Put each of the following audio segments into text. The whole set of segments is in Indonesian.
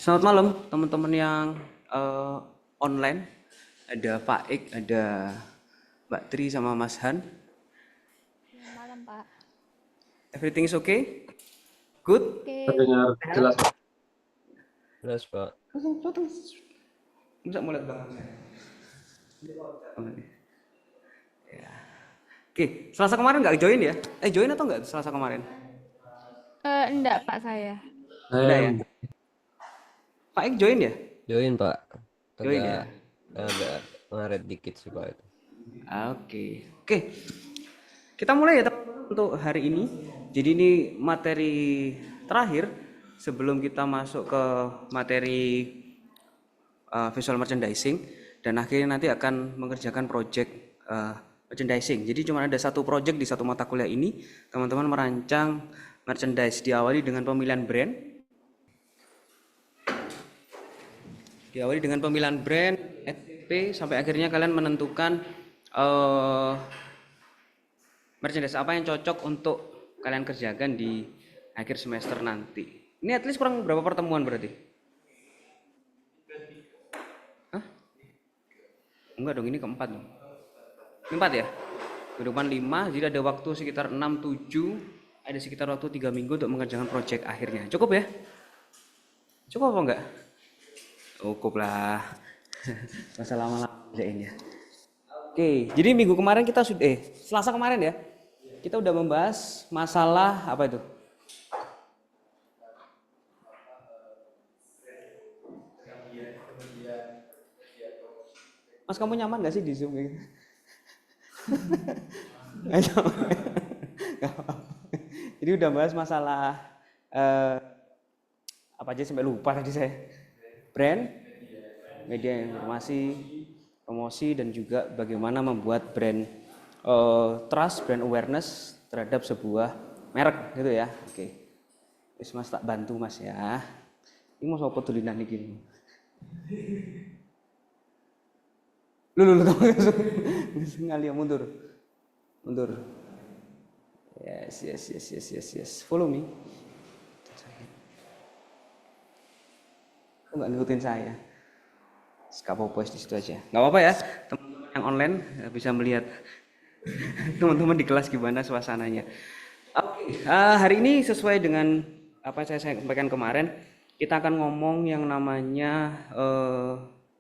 Selamat malam teman-teman yang eh, online. Ada Pak Ik, ada Mbak Tri sama Mas Han. Ya, malam, Pak. Everything is okay? Good? Oke, Terdengar jelas, Pak. Jelas, Pak. Bisa mulai belakang saya. Oke, Selasa kemarin nggak join ya? Join atau nggak Selasa kemarin? enggak, Pak, saya. Udah ya? Saya Pak Ik join ya? Join, Pak. Join ya? Agak ngaret dikit sih, Pak. Oke. Oke. Kita mulai ya teman-teman untuk hari ini. Jadi ini materi terakhir sebelum kita masuk ke materi visual merchandising dan akhirnya nanti akan mengerjakan project merchandising. Jadi cuma ada satu project di satu mata kuliah ini, teman-teman merancang merchandise diawali dengan pemilihan brand. Diawali dengan pemilihan brand, STP sampai akhirnya kalian menentukan merchandise apa yang cocok untuk kalian kerjakan di akhir semester nanti. Ini at least kurang berapa pertemuan berarti? Hah? Enggak dong, ini keempat dong. Ini 4 ya? Ke depan 5, jadi ada waktu sekitar 6, 7, ada sekitar waktu 3 minggu untuk mengerjakan project akhirnya. Cukup ya? Cukup apa enggak? Cukup lah. Masa lama-lama kerjainnya. Oke, jadi minggu kemarin kita sudah Selasa kemarin ya. Kita udah membahas masalah apa itu? Mas, kamu nyaman gak sih di Zoom gitu? Jadi udah bahas masalah apa aja sampai lupa tadi saya. Brand, media informasi, promosi, dan juga bagaimana membuat brand trust, brand awareness terhadap sebuah merek gitu ya. Oke. Wis Mas tak bantu Mas ya. Ini mau sapa tulinan iki. Lu ngali mundur. Mundur. Yes. Follow me. Kok nggak ngikutin saya? Skapo post di situ aja. Nggak apa-apa ya, teman-teman yang online bisa melihat teman-teman di kelas gimana suasananya. Oke, hari ini sesuai dengan apa yang saya sampaikan kemarin, kita akan ngomong yang namanya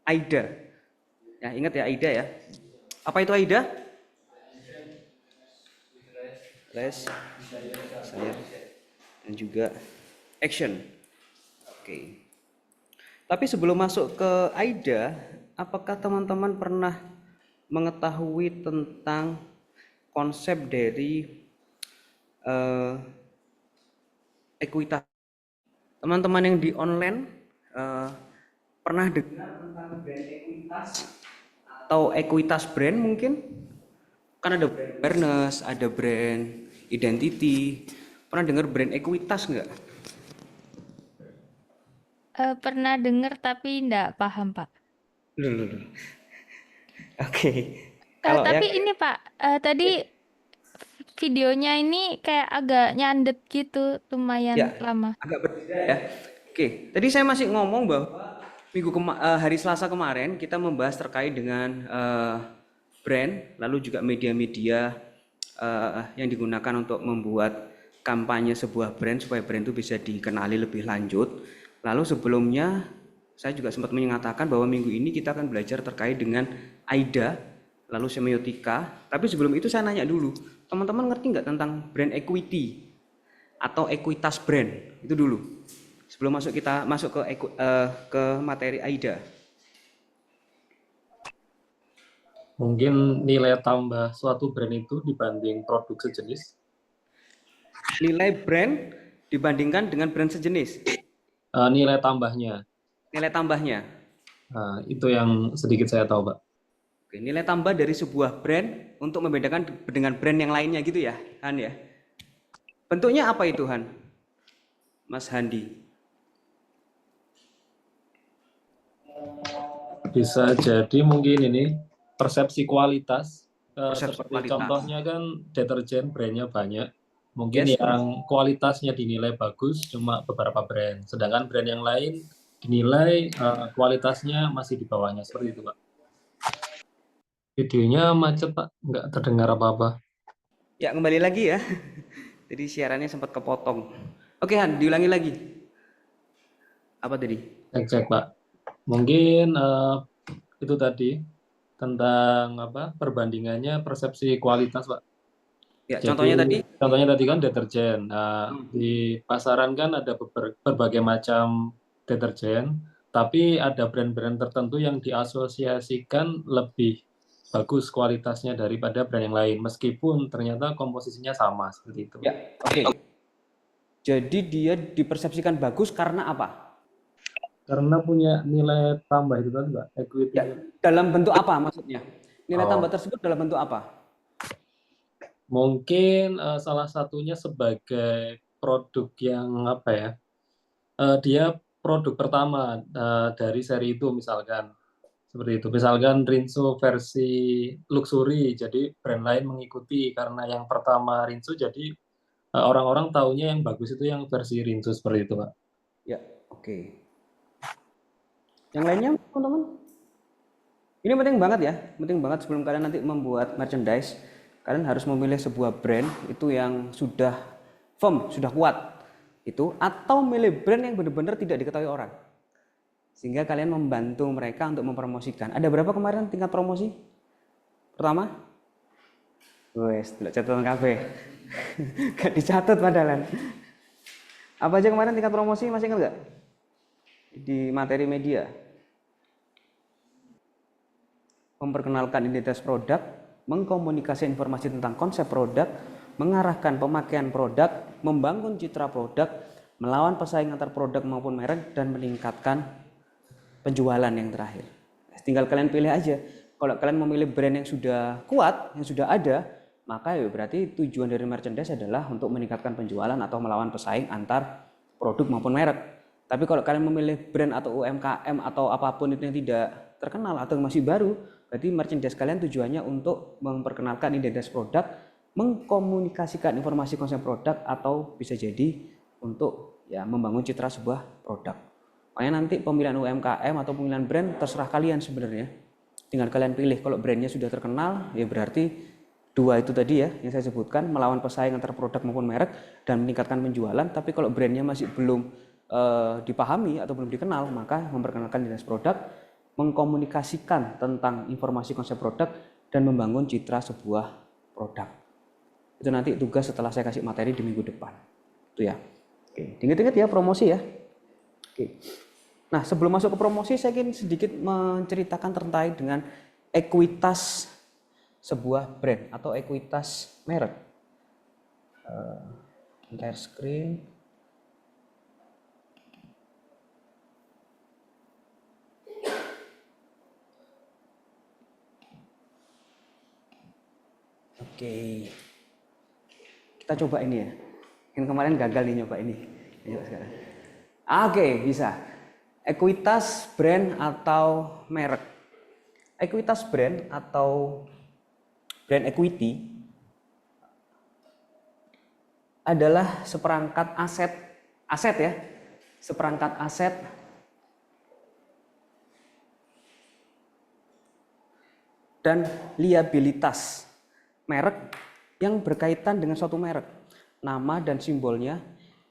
AIDA. Ya, ingat ya AIDA ya. Apa itu AIDA? Rest, saya, dan juga action. Oke. Tapi sebelum masuk ke AIDA, apakah teman-teman pernah mengetahui tentang konsep dari ekuitas? Teman-teman yang di online pernah dengar tentang brand ekuitas atau ekuitas brand mungkin? Kan ada brand awareness, ada brand identity. Pernah dengar brand ekuitas nggak? Pernah dengar tapi enggak paham, Pak. Loh. Oke. Kalau Tapi ya ini, Pak, tadi videonya ini kayak agak nyandet gitu, lumayan ya lama. agak berbeda ya. Oke, tadi saya masih ngomong bahwa hari Selasa kemarin kita membahas terkait dengan brand, lalu juga media-media yang digunakan untuk membuat kampanye sebuah brand supaya brand itu bisa dikenali lebih lanjut. Lalu sebelumnya saya juga sempat mengatakan bahwa minggu ini kita akan belajar terkait dengan AIDA, lalu semiotika. Tapi sebelum itu saya nanya dulu, teman-teman ngerti nggak tentang brand equity atau ekuitas brand? Itu dulu. Sebelum kita masuk ke materi AIDA. mungkin nilai tambah suatu brand itu dibanding produk sejenis. Nilai brand dibandingkan dengan brand sejenis. Nilai tambahnya. Nilai tambahnya. Itu yang sedikit saya tahu, Pak. Oke, nilai tambah dari sebuah brand untuk membedakan dengan brand yang lainnya gitu ya, Han ya. Bentuknya apa itu, Han? Mas Handi. Bisa jadi mungkin ini persepsi kualitas. Persepsi Seperti kualitas. contohnya kan deterjen brandnya banyak. Mungkin Yes. yang kualitasnya dinilai bagus cuma beberapa brand. Sedangkan brand yang lain dinilai kualitasnya masih di bawahnya seperti itu Pak. Videonya macet Pak, nggak terdengar apa-apa. Ya, kembali lagi ya. Jadi siarannya sempat kepotong. Oke, Han, diulangi lagi. Apa tadi? Cek Pak. Mungkin itu tadi tentang apa perbandingannya persepsi kualitas Pak. Ya, Jadi contohnya tadi. contohnya tadi kan deterjen. Nah, di pasaran kan ada berbagai macam deterjen, tapi ada brand-brand tertentu yang diasosiasikan lebih bagus kualitasnya daripada brand yang lain, meskipun ternyata komposisinya sama seperti itu. Ya, oke. Jadi dia dipersepsikan bagus karena apa? Karena punya nilai tambah itu kan Mbak, equity. Ya, dalam bentuk apa maksudnya? Nilai tambah Oh, tersebut dalam bentuk apa? mungkin salah satunya sebagai produk yang apa ya? Dia produk pertama dari seri itu misalkan seperti itu. Misalkan Rinso versi luxury, jadi brand lain mengikuti karena yang pertama Rinso, jadi orang-orang taunya yang bagus itu yang versi Rinso seperti itu, Pak. Ya, oke. Yang lainnya, teman-teman? Ini penting banget ya, penting banget sebelum kalian nanti membuat merchandise, kalian harus memilih sebuah brand itu yang sudah firm, sudah kuat. Itu atau milih brand yang benar-benar tidak diketahui orang. Sehingga kalian membantu mereka untuk mempromosikan. Ada berapa kemarin tingkat promosi? Pertama? Wes, tidak catatan kafe. Gak dicatat padahal. Apa aja kemarin tingkat promosi masih ingat nggak? Di materi media. Memperkenalkan identitas produk, mengkomunikasi informasi tentang konsep produk, mengarahkan pemakaian produk, membangun citra produk, melawan pesaing antar produk maupun merek, dan meningkatkan penjualan yang terakhir. Tinggal kalian pilih aja. Kalau kalian memilih brand yang sudah kuat, yang sudah ada, maka ya berarti tujuan dari merchandise adalah untuk meningkatkan penjualan atau melawan pesaing antar produk maupun merek. Tapi kalau kalian memilih brand atau UMKM atau apapun itu yang tidak terkenal atau yang masih baru, berarti merchandise kalian tujuannya untuk memperkenalkan identitas produk, mengkomunikasikan informasi konsep produk, atau bisa jadi untuk ya membangun citra sebuah produk. Makanya nanti pemilihan UMKM atau pemilihan brand terserah kalian sebenarnya. Tinggal kalian pilih. Kalau brandnya sudah terkenal, ya berarti dua itu tadi ya yang saya sebutkan, melawan pesaing antar produk maupun merek dan meningkatkan penjualan. Tapi kalau brandnya masih belum dipahami atau belum dikenal, maka memperkenalkan identitas produk, mengkomunikasikan tentang informasi konsep produk, dan membangun citra sebuah produk. Itu nanti tugas setelah saya kasih materi di minggu depan. Itu ya. Oke, ingat-ingat ya promosi ya. Oke. Nah, sebelum masuk ke promosi, saya ingin sedikit menceritakan terkait dengan ekuitas sebuah brand atau ekuitas merek. Entire screen. Oke. Kita coba ini ya. Yang kemarin gagal nih nyoba ini. Coba sekarang. Oke, bisa. Ekuitas brand atau merek. Ekuitas brand atau brand equity adalah seperangkat aset ya. Seperangkat aset dan liabilitas merek yang berkaitan dengan suatu merek, nama dan simbolnya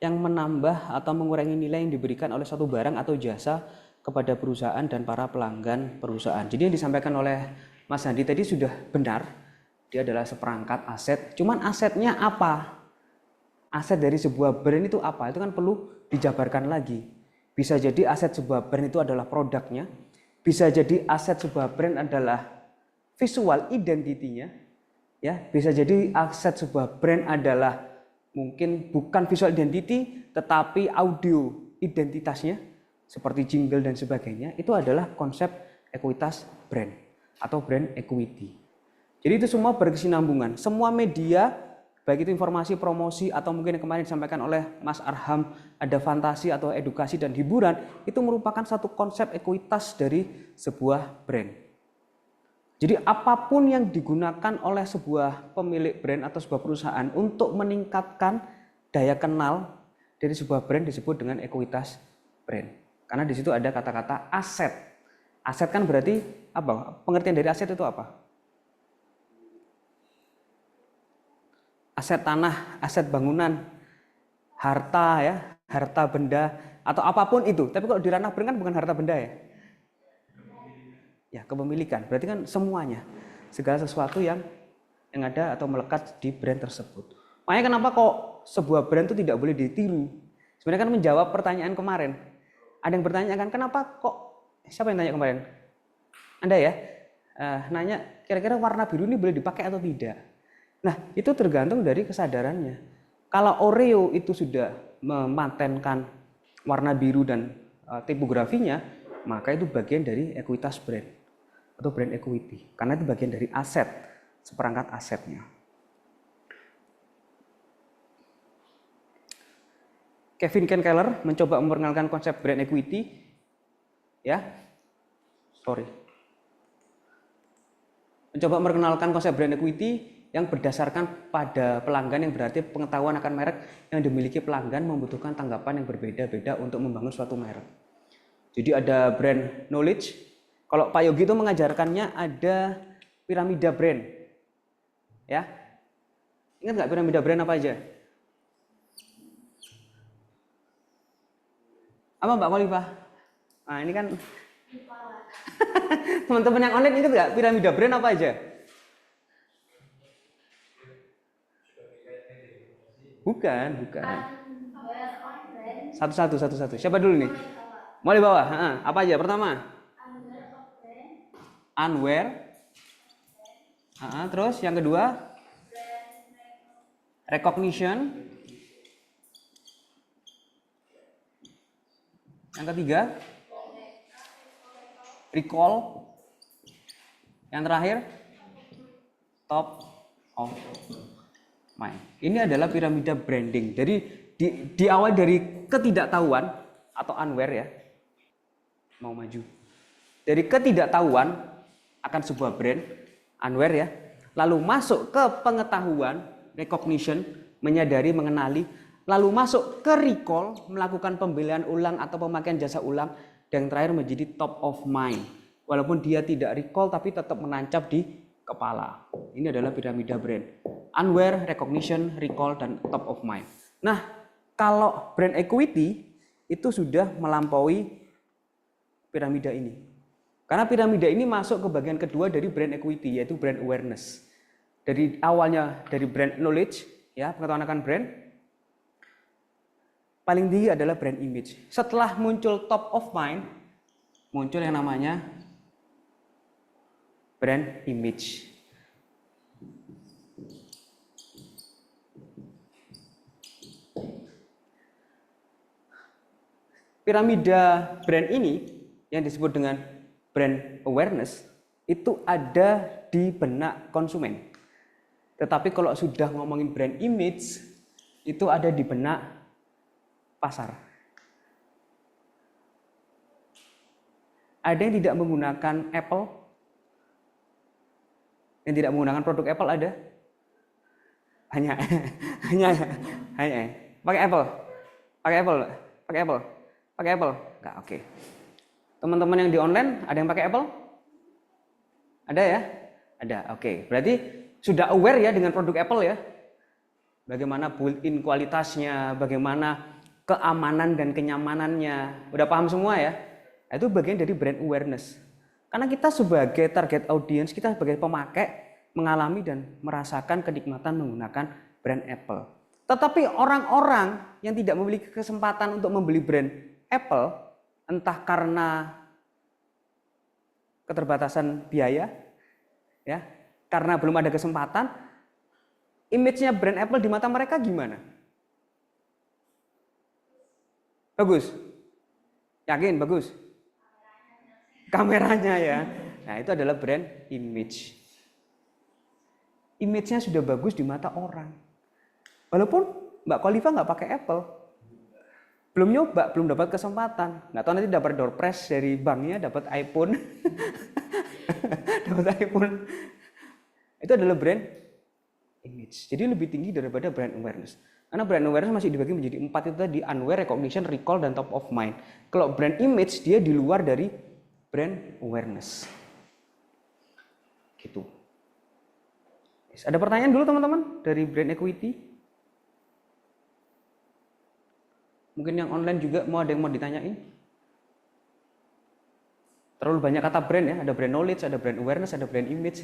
yang menambah atau mengurangi nilai yang diberikan oleh suatu barang atau jasa kepada perusahaan dan para pelanggan perusahaan. Jadi yang disampaikan oleh Mas Handi tadi sudah benar, dia adalah seperangkat aset. Cuman asetnya apa? Aset dari sebuah brand itu apa? Itu kan perlu dijabarkan lagi. Bisa jadi aset sebuah brand itu adalah produknya, bisa jadi aset sebuah brand adalah visual identity-nya, ya, bisa jadi aset sebuah brand adalah mungkin bukan visual identity tetapi audio identitasnya seperti jingle dan sebagainya. Itu adalah konsep ekuitas brand atau brand equity. Jadi itu semua berkesinambungan. Semua media, baik itu informasi, promosi, atau mungkin yang kemarin disampaikan oleh Mas Arham, ada fantasi atau edukasi dan hiburan, itu merupakan satu konsep ekuitas dari sebuah brand. Jadi apapun yang digunakan oleh sebuah pemilik brand atau sebuah perusahaan untuk meningkatkan daya kenal dari sebuah brand disebut dengan ekuitas brand. Karena di situ ada kata-kata aset. Aset kan berarti apa? Pengertian dari aset itu apa? Aset tanah, aset bangunan, harta ya, harta benda atau apapun itu. Tapi kalau di ranah brand kan bukan harta benda ya. Ya, kepemilikan. Berarti kan semuanya. Segala sesuatu yang ada atau melekat di brand tersebut. Makanya kenapa kok sebuah brand itu tidak boleh ditiru? Sebenarnya kan menjawab pertanyaan kemarin. Ada yang bertanya kan, kenapa kok, siapa yang tanya kemarin? Anda ya? Nanya, kira-kira warna biru ini boleh dipakai atau tidak? Nah, itu tergantung dari kesadarannya. Kalau Oreo itu sudah mematenkan warna biru dan tipografinya, maka itu bagian dari ekuitas brand atau brand equity. Karena itu bagian dari aset, seperangkat asetnya. Kevin Ken Keller mencoba memperkenalkan konsep brand equity, mencoba memperkenalkan konsep brand equity yang berdasarkan pada pelanggan, yang berarti pengetahuan akan merek yang dimiliki pelanggan membutuhkan tanggapan yang berbeda-beda untuk membangun suatu merek. Jadi ada brand knowledge. Kalau Pak Yogi itu mengajarkannya ada piramida brand, ya. Ingat nggak piramida brand apa aja? Apa Mbak Kolifah? Nah ini kan teman-teman yang online ingat nggak piramida brand apa aja? Bukan. Satu-satu. Siapa dulu nih? Mau di bawah? Apa aja? Pertama? Unaware. Terus yang kedua? Recognition. Yang ketiga? Recall. Yang terakhir? Top of mind. Ini adalah piramida branding. Jadi di awal dari ketidaktahuan atau unaware ya. Mau maju. Dari ketidaktahuan akan sebuah brand, unaware ya. Lalu masuk ke pengetahuan, recognition, menyadari, mengenali. Lalu masuk ke recall, melakukan pembelian ulang atau pemakaian jasa ulang. Dan yang terakhir menjadi top of mind. Walaupun dia tidak recall tapi tetap menancap di kepala. Ini adalah piramida brand. Unaware, recognition, recall, dan top of mind. Nah, kalau brand equity itu sudah melampaui piramida ini. Karena piramida ini masuk ke bagian kedua dari brand equity, yaitu brand awareness. Dari awalnya dari brand knowledge, ya, pengetahuan akan brand. Paling tinggi adalah brand image. Setelah muncul top of mind, muncul yang namanya brand image. Piramida brand ini yang disebut dengan brand awareness itu ada di benak konsumen. Tetapi kalau sudah ngomongin brand image itu ada di benak pasar. Ada yang tidak menggunakan Apple? Yang tidak menggunakan produk Apple ada? Hanya pakai Apple. Enggak, oke. Teman-teman yang di online ada yang pakai Apple? Ada ya? Ada. Oke. Berarti sudah aware ya dengan produk Apple ya? Bagaimana built-in kualitasnya, bagaimana keamanan dan kenyamanannya. Udah paham semua ya? Itu bagian dari brand awareness. Karena kita sebagai target audience, kita sebagai pemakai mengalami dan merasakan kenikmatan menggunakan brand Apple. Tetapi orang-orang yang tidak memiliki kesempatan untuk membeli brand Apple, entah karena keterbatasan biaya, ya, karena belum ada kesempatan, image-nya brand Apple di mata mereka gimana? Bagus? Yakin bagus? Kameranya ya. Nah itu adalah brand image. Image-nya sudah bagus di mata orang. Walaupun Mbak Kolifah nggak pakai Apple. Belum nyoba, belum dapat kesempatan. Nggak tahu nanti dapat door prize dari banknya, dapat iPhone. Dapat iPhone. Itu adalah brand image. Jadi lebih tinggi daripada brand awareness. Karena brand awareness masih dibagi menjadi 4 itu tadi, unaware, recognition, recall, dan top of mind. Kalau brand image dia di luar dari brand awareness. Gitu. Ada pertanyaan dulu teman-teman dari brand equity? Mungkin yang online juga ada yang mau ditanyain? Terlalu banyak kata brand ya, ada brand knowledge, ada brand awareness, ada brand image.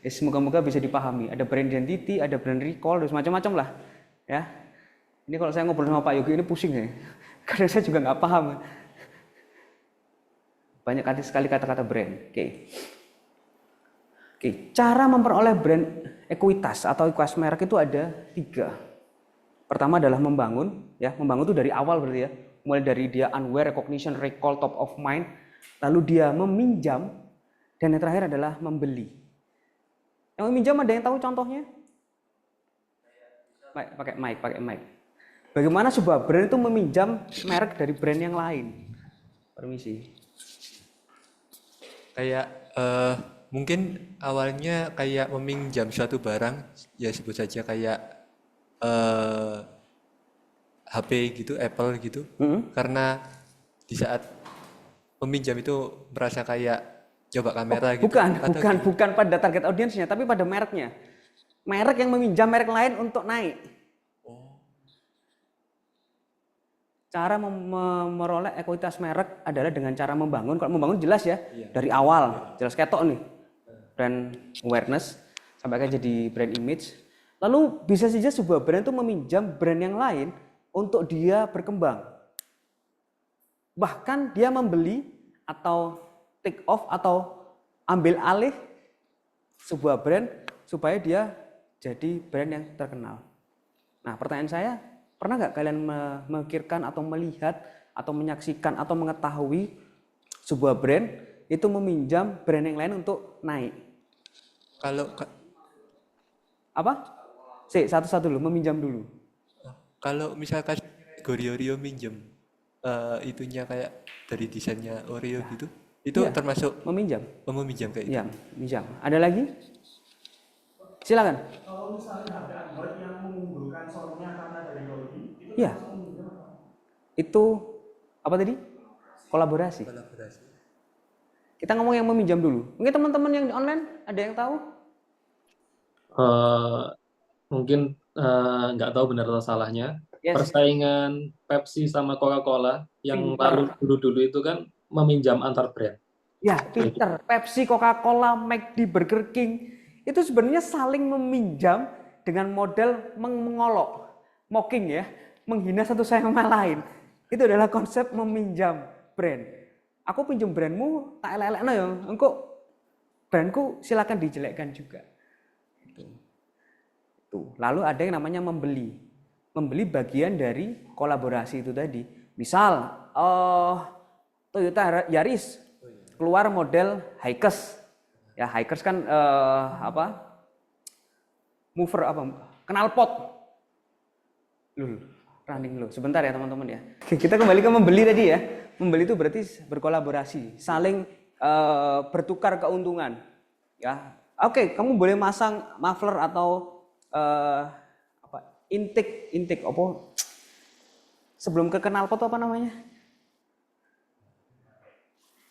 Semoga-moga bisa dipahami. Ada brand identity, ada brand recall, dan macam-macam lah. Ya, ini kalau saya ngobrol sama Pak Yogi ini pusing ya, karena saya juga nggak paham. Banyak sekali kata-kata brand. Oke, cara memperoleh brand ekuitas atau ekuitas merek itu ada 3. Pertama adalah membangun, ya, membangun itu dari awal berarti ya, mulai dari dia unaware, recognition, recall, top of mind, lalu dia meminjam, dan yang terakhir adalah membeli. Yang meminjam ada yang tahu contohnya? Pakai mic. Bagaimana sebuah brand itu meminjam merek dari brand yang lain? Permisi. Kayak mungkin awalnya kayak meminjam suatu barang, ya sebut saja kayak HP gitu, Apple gitu. Karena di saat meminjam itu merasa kayak coba kamera gitu. Bukan pada target audiensnya, tapi pada mereknya. Merek yang meminjam merek lain untuk naik. Cara meroleh ekuitas merek adalah dengan cara membangun. Kalau membangun jelas ya, dari awal, jelas ketok nih. Brand awareness, sampai akan jadi brand image. Lalu bisa saja sebuah brand itu meminjam brand yang lain untuk dia berkembang. Bahkan dia membeli atau take off atau ambil alih sebuah brand supaya dia jadi brand yang terkenal. Nah, pertanyaan saya, pernah nggak kalian memikirkan atau melihat atau menyaksikan atau mengetahui sebuah brand itu meminjam brand yang lain untuk naik? Apa? Satu-satu dulu, meminjam dulu. Kalau misalkan Oreo minjem itunya kayak dari desainnya Oreo gitu, itu termasuk meminjam. Meminjam kayak Iya, minjam. Ada lagi? Silakan. Kalau misalnya ada Android yang mengunggulkan soundnya karena dari Dolby, itu Iya. Itu apa tadi? Kolaborasi. Kita ngomong yang meminjam dulu. Mungkin teman-teman yang di online ada yang tahu? Mungkin nggak tahu benar atau salahnya. Yes. Persaingan Pepsi sama Coca-Cola yang baru dulu itu kan meminjam antar brand. Ya, Peter, Pepsi, Coca-Cola, McD, Burger King itu sebenarnya saling meminjam dengan model mengolok, mocking ya, menghina satu sama lain. Itu adalah konsep meminjam brand. Aku pinjam brandmu, tak elek-elekno ya. Engko brandku silakan dijelekkan juga. Itu. Lalu ada yang namanya membeli. Membeli bagian dari kolaborasi itu tadi. Misal Toyota Yaris keluar model Hiace. Ya, Hiace kan mover knalpot. Running loh. Sebentar ya teman-teman ya. Kita kembali ke membeli tadi ya. Membeli itu berarti berkolaborasi, saling bertukar keuntungan. Ya, oke, kamu boleh masang muffler atau intake apa? Sebelum ke knalpot apa namanya?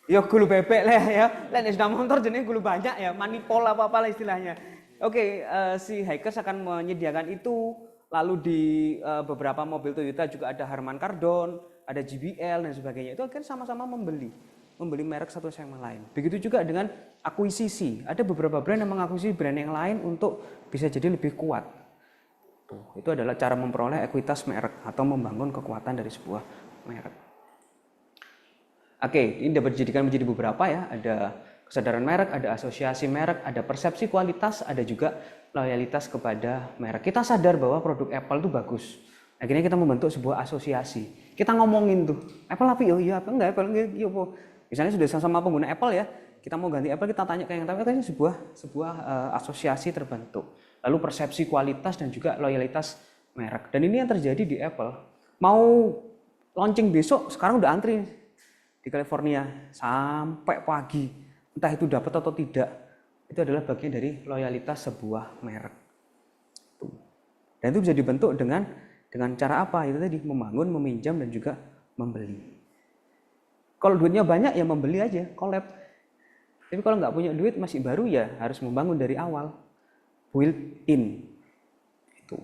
Ya gulu bebek lah ya. Lain sudah motor jenis gulu banyak ya, manipol apa-apa lah istilahnya. Oke, si Hiace akan menyediakan itu. Lalu di beberapa mobil Toyota juga ada Harman Kardon, ada JBL dan sebagainya. Itu kan sama-sama membeli merek satu sama lain. Begitu juga dengan akuisisi. Ada beberapa brand yang mengakuisisi brand yang lain untuk bisa jadi lebih kuat. Itu adalah cara memperoleh ekuitas merek atau membangun kekuatan dari sebuah merek. Oke, ini dapat dijadikan menjadi beberapa ya. Ada kesadaran merek, ada asosiasi merek, ada persepsi kualitas, ada juga loyalitas kepada merek. Kita sadar bahwa produk Apple itu bagus. Akhirnya kita membentuk sebuah asosiasi. Kita ngomongin tuh, Apple apa? Oh iya, apa enggak? Apple enggak? Iya apa? Misalnya sudah sama pengguna Apple ya, kita mau ganti Apple, kita tanya ke yang tahu, kan sebuah asosiasi terbentuk. Lalu persepsi kualitas dan juga loyalitas merek. Dan ini yang terjadi di Apple. Mau launching besok, sekarang udah antri di California sampai pagi. Entah itu dapat atau tidak. Itu adalah bagian dari loyalitas sebuah merek. Dan itu bisa dibentuk dengan Dengan cara apa? Itu tadi membangun, meminjam dan juga membeli. Kalau duitnya banyak ya membeli aja, collab. Tapi kalau nggak punya duit masih baru ya harus membangun dari awal, build in. Itu.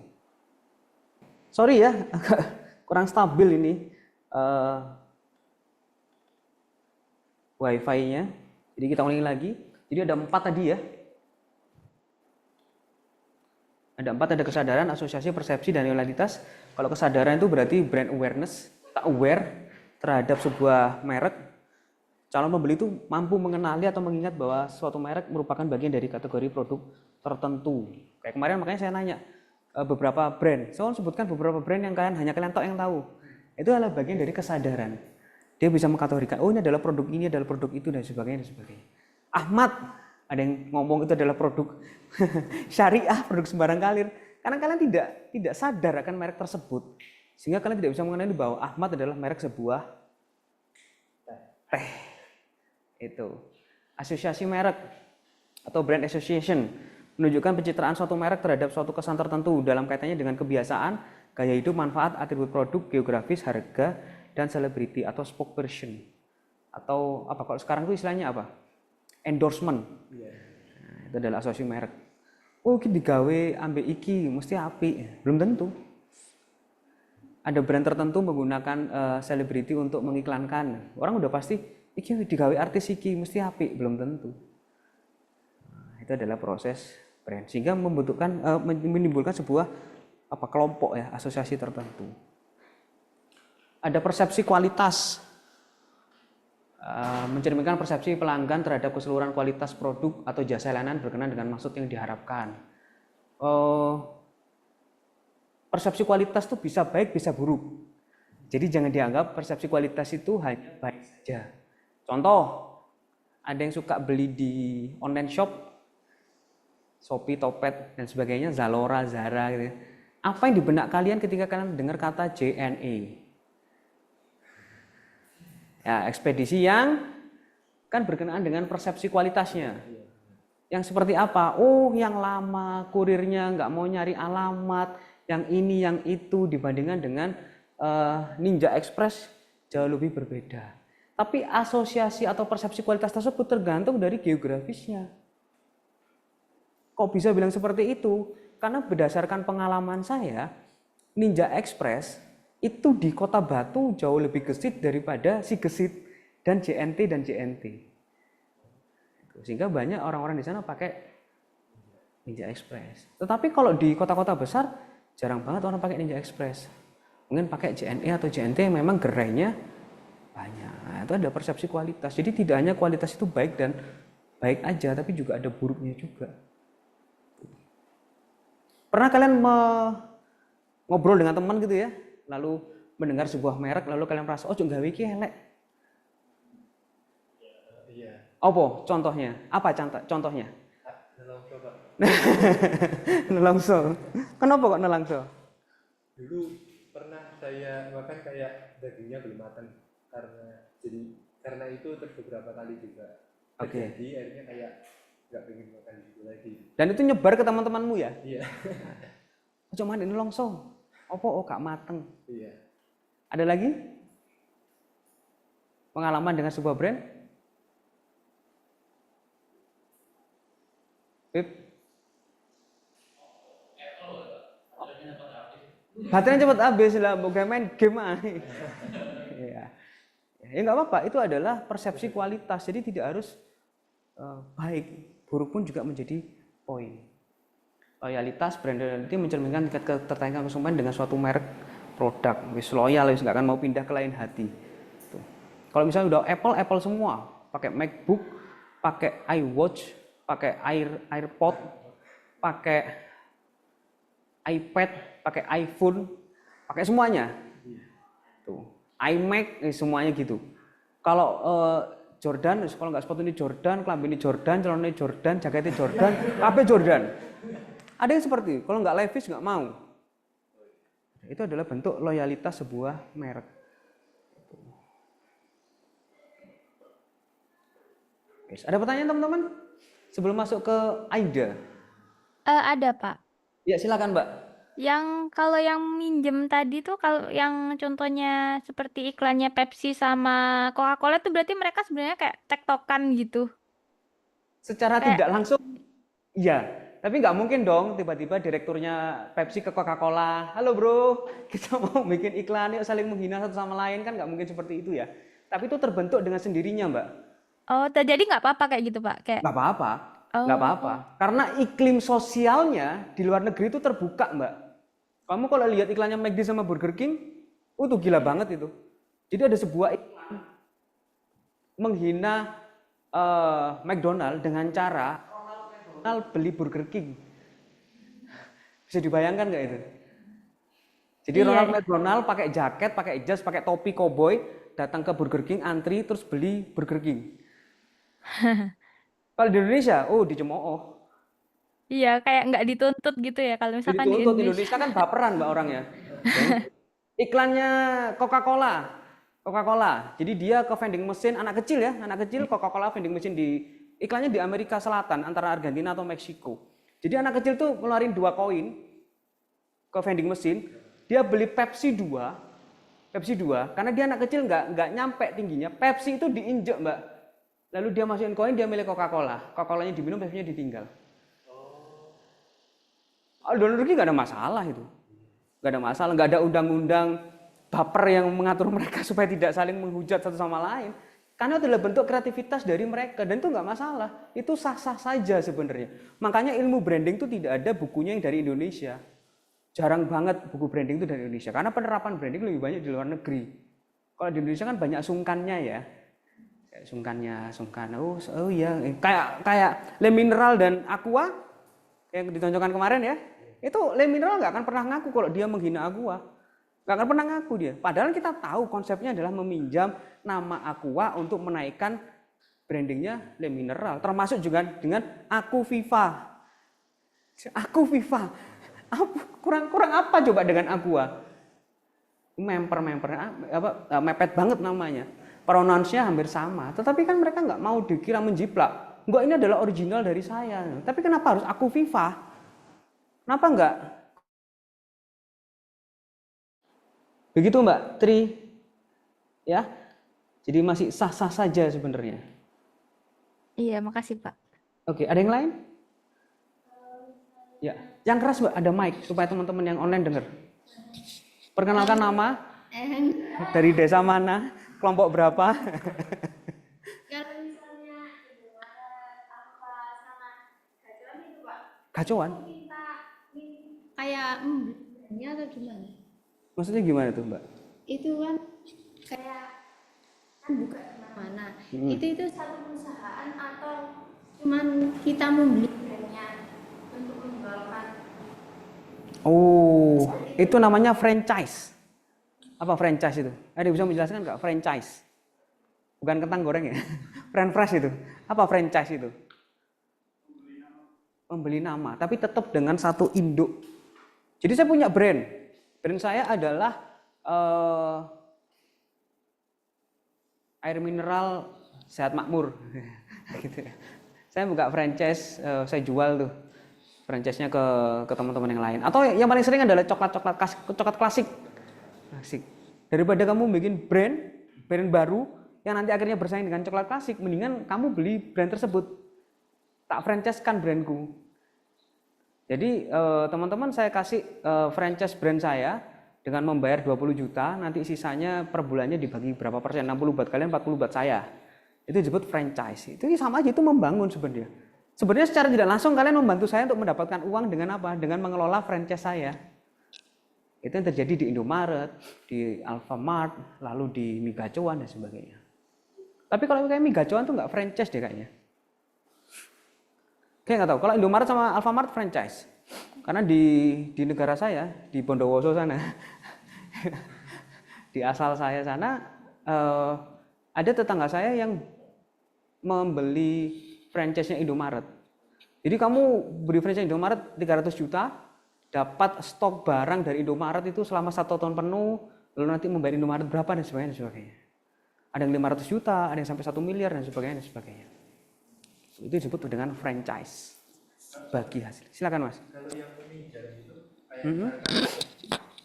Sorry ya, agak kurang stabil ini wifi-nya. Jadi kita ulangi lagi. Jadi ada 4 tadi ya. Ada 4, ada kesadaran, asosiasi, persepsi, dan loyalitas. Kalau kesadaran itu berarti brand awareness, kita aware terhadap sebuah merek. Calon pembeli itu mampu mengenali atau mengingat bahwa suatu merek merupakan bagian dari kategori produk tertentu. Kayak kemarin makanya saya nanya beberapa brand. Saya sebutkan beberapa brand yang hanya kalian tahu yang tahu. Itu adalah bagian dari kesadaran. Dia bisa mengkategorikan, oh ini adalah produk ini, adalah produk itu, dan sebagainya, dan sebagainya. Ahmad, ada yang ngomong itu adalah produk syariah, produk sembarang kalir. Karena kalian tidak sadar akan merek tersebut. Sehingga kalian tidak bisa mengenali bahwa Ahmad adalah merek sebuah teh. Itu. Asosiasi merek atau brand association menunjukkan pencitraan suatu merek terhadap suatu kesan tertentu dalam kaitannya dengan kebiasaan, gaya hidup, manfaat, atribut produk, geografis, harga, dan selebriti atau spokesperson. Atau apa kalau sekarang itu istilahnya apa? Endorsement. Nah, itu adalah asosiasi merek. Oh, iki digawe ambek iki mesti apik. Belum tentu. Ada brand tertentu menggunakan selebriti untuk mengiklankan. Orang udah pasti iki digawe artis iki mesti apik, belum tentu. Nah, itu adalah proses brand sehingga menimbulkan sebuah kelompok ya, asosiasi tertentu. Ada persepsi kualitas. Mencerminkan persepsi pelanggan terhadap keseluruhan kualitas produk atau jasa layanan berkenaan dengan maksud yang diharapkan. Persepsi kualitas itu bisa baik, bisa buruk. Jadi jangan dianggap persepsi kualitas itu hanya baik saja. Contoh, ada yang suka beli di online shop, Shopee, Topet, dan sebagainya, Zalora, Zara gitu. Apa yang di benak kalian ketika kalian dengar kata JNE? Ya, ekspedisi yang kan berkenaan dengan persepsi kualitasnya. Yang seperti apa? Oh, yang lama, kurirnya nggak mau nyari alamat, yang ini, yang itu, dibandingkan dengan Ninja Express jauh lebih berbeda. Tapi asosiasi atau persepsi kualitas tersebut tergantung dari geografisnya. Kok bisa bilang seperti itu? Karena berdasarkan pengalaman saya, Ninja Express itu di Kota Batu jauh lebih gesit daripada si Gesit dan JNT. Sehingga banyak orang-orang di sana pakai Ninja Express. Tetapi kalau di kota-kota besar jarang banget orang pakai Ninja Express. Mungkin pakai JNE atau JNT yang memang gerainya banyak. Nah, itu ada persepsi kualitas. Jadi tidak hanya kualitas itu baik dan baik aja, tapi juga ada buruknya juga. Pernah kalian ngobrol dengan teman gitu ya? Lalu mendengar sebuah merek, lalu kalian merasa, oh gawe iki elek. Iya. Apa contohnya? Apa contohnya? Nelongso, Pak. Nelongso. Kenapa kok nelongso? Dulu pernah saya makan kayak dagingnya belum matang karena itu beberapa kali juga terjadi, akhirnya kayak nggak pengen makan itu lagi. Dan itu nyebar ke teman-temanmu ya? Iya. Cuma ini nelongso. Oh gak mateng. Iya. Ada lagi? Pengalaman dengan sebuah brand? Bip? Baterainya cepat habis lah, mau main game aja. Ya. Ya nggak apa-apa, itu adalah persepsi kualitas. Jadi tidak harus baik, buruk pun juga menjadi poin. Loyalitas, brand loyalty mencerminkan tingkat ketertarikan konsumen dengan suatu merek produk. Wis loyal, wis nggak akan mau pindah ke lain hati. Tuh. Kalau misalnya udah Apple semua, pakai MacBook, pakai iWatch, pakai AirPod, pakai iPad, pakai iPhone, pakai semuanya. Tuh. iMac, semuanya gitu. Kalau Jordan, kalau nggak sepatu ini Jordan, klambi ini Jordan, celana ini Jordan, jaketnya Jordan, apa Jordan. Ada yang seperti itu. Kalau nggak Levi's nggak mau. Itu adalah bentuk loyalitas sebuah merek. Ada pertanyaan teman-teman? Sebelum masuk ke Aida. Ada, Pak. Ya silakan Mbak. Kalau yang minjem tadi tuh kalau yang contohnya seperti iklannya Pepsi sama Coca-Cola tuh berarti mereka sebenarnya kayak tektokan gitu. Secara Kayak tidak langsung, iya. Tapi nggak mungkin dong tiba-tiba direkturnya Pepsi ke Coca-Cola, halo bro, kita mau bikin iklan yuk saling menghina satu sama lain, kan nggak mungkin seperti itu ya. Tapi itu terbentuk dengan sendirinya Mbak. jadi nggak apa-apa kayak gitu Pak. Kayak Nggak apa-apa, nggak oh apa-apa. Karena iklim sosialnya di luar negeri itu terbuka Mbak. Kamu kalau lihat iklannya McD sama Burger King, tuh gila banget itu. Jadi ada sebuah iklan menghina McDonald dengan cara Ronald beli Burger King. Bisa dibayangkan nggak itu? Jadi iya. Ronald McDonald pakai jaket, pakai jas, pakai topi koboi, datang ke Burger King, antri, terus beli Burger King. Kalau di Indonesia, dicemooh. Iya, kayak nggak dituntut gitu ya kalau Jadi misalkan di tuntut Indonesia. Indonesia kan baperan Mbak orangnya. Iklannya Coca-Cola. Coca-Cola. Jadi dia ke vending mesin anak kecil ya, anak kecil Coca-Cola vending mesin iklannya di Amerika Selatan antara Argentina atau Meksiko. Jadi anak kecil tuh ngeluarin 2 koin ke vending mesin, dia beli Pepsi 2 karena dia anak kecil nggak nyampe tingginya. Pepsi itu diinjek Mbak. Lalu dia masukin koin, dia milih Coca-Cola. Coca-Colanya diminum, Pepsi-nya ditinggal. Donor rugi nggak ada masalah itu. Nggak ada masalah, nggak ada undang-undang baper yang mengatur mereka supaya tidak saling menghujat satu sama lain. Karena itu adalah bentuk kreativitas dari mereka dan itu nggak masalah. Itu sah-sah saja sebenarnya. Makanya ilmu branding itu tidak ada bukunya yang dari Indonesia. Jarang banget buku branding itu dari Indonesia. Karena penerapan branding lebih banyak di luar negeri. Kalau di Indonesia kan banyak sungkannya ya. Sungkan. Oh iya, kayak Le Mineral dan Aqua yang ditonjolkan kemarin ya. Itu Le Mineral nggak akan pernah ngaku kalau dia menghina Aqua. Nggak akan pernah ngaku dia. Padahal kita tahu konsepnya adalah meminjam nama Aqua untuk menaikkan brandingnya Le Mineral. Termasuk juga dengan Aku Viva. Aku Viva. Kurang apa coba dengan Aqua? Mepet banget namanya. Pronounce-nya hampir sama. Tetapi kan mereka nggak mau dikira menjiplak. Enggak, ini adalah original dari saya. Tapi kenapa harus Aku Viva? Kenapa enggak? Begitu Mbak Tri. Ya. Jadi masih sah-sah saja sebenarnya. Iya, makasih Pak. Oke, ada yang lain? Ya, yang keras Mbak, ada mic supaya teman-teman yang online dengar. Perkenalkan nama, dari desa mana, kelompok berapa? Kalau misalnya apa sama gacuan itu Pak, Kacauan? minta kayak belinya atau gimana? Maksudnya gimana tuh Mbak? Itu kan kayak kan buka kemana-mana. Itu satu perusahaan atau cuman kita membeli brandnya untuk mengembangkan? Oh, itu namanya franchise. Apa franchise itu? Ada bisa menjelaskan nggak franchise? Bukan kentang goreng ya? French fries itu. Apa franchise itu? Membeli nama, tapi tetap dengan satu induk. Jadi saya punya brand. Brand saya adalah air mineral sehat makmur. Gitu. Saya buka franchise, saya jual tuh franchise-nya ke teman-teman yang lain. Atau yang paling sering adalah coklat klasik. Daripada kamu bikin brand baru yang nanti akhirnya bersaing dengan coklat klasik, mendingan kamu beli brand tersebut. Tak franchise-kan brandku. Jadi teman-teman saya kasih franchise brand saya dengan membayar 20 juta, nanti sisanya per bulannya dibagi berapa persen, 60 buat kalian, 40 buat saya. Itu disebut franchise. Itu sama aja, itu membangun sebenarnya. Sebenarnya secara tidak langsung kalian membantu saya untuk mendapatkan uang dengan apa? Dengan mengelola franchise saya. Itu yang terjadi di Indomaret, di Alfamart, lalu di Mie Gacoan dan sebagainya. Tapi kalau kayak Mie Gacoan tuh nggak franchise deh kayaknya. Kayak nggak tahu. Kalau Indomaret sama Alfamart franchise. Karena di negara saya, di Bondowoso sana, di asal saya sana, ada tetangga saya yang membeli franchise-nya Indomaret. Jadi kamu beri franchise Indomaret 300 juta, dapat stok barang dari Indomaret itu selama 1 tahun penuh, lalu nanti membayar Indomaret berapa dan sebagainya. Ada yang 500 juta, ada yang sampai 1 miliar dan sebagainya. Itu disebut dengan franchise. Bagi hasil. Silakan Mas. Kalau yang meminjam itu kayak Mhm.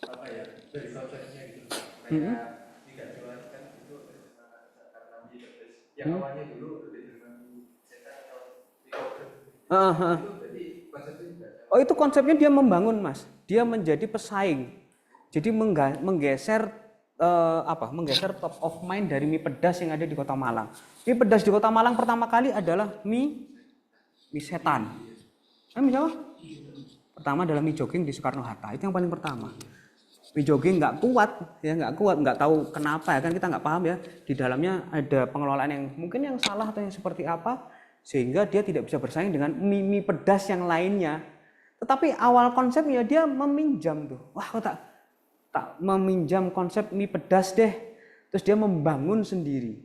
apa ya dari konsepnya gitu Mhm. kayak tidak jelas kan itu karena pedas yang awalnya dulu dengan setan atau Heeh. itu jadi konsepnya juga Oh, itu konsepnya dia membangun, Mas. Dia menjadi pesaing. Jadi menggeser menggeser top of mind dari mie pedas yang ada di Kota Malang. Mie pedas di Kota Malang pertama kali adalah mie setan. Mie apa? Pertama adalah mie jogging di Soekarno Hatta. Itu yang paling pertama. Mie jogging nggak kuat, nggak tahu kenapa ya kan, kita nggak paham ya. Di dalamnya ada pengelolaan yang mungkin yang salah atau yang seperti apa, sehingga dia tidak bisa bersaing dengan mie pedas yang lainnya. Tetapi awal konsepnya dia meminjam tuh. Wah, kok tak meminjam konsep mie pedas deh. Terus dia membangun sendiri,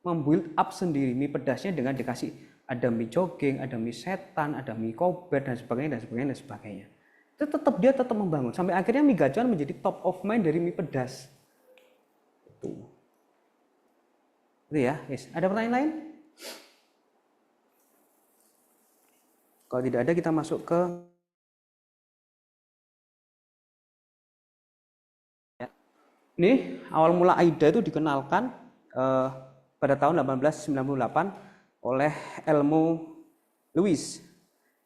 membuild up sendiri mie pedasnya dengan dikasih ada mie jogging, ada mie setan, ada mie kober dan sebagainya dan sebagainya dan sebagainya. Itu dia tetap membangun sampai akhirnya mie gacuan menjadi top of mind dari mie pedas. Itu ya, yes. Ada pertanyaan lain? Kalau tidak ada kita masuk ke ini awal mula AIDA itu dikenalkan pada tahun 1898 oleh Elmo Lewis,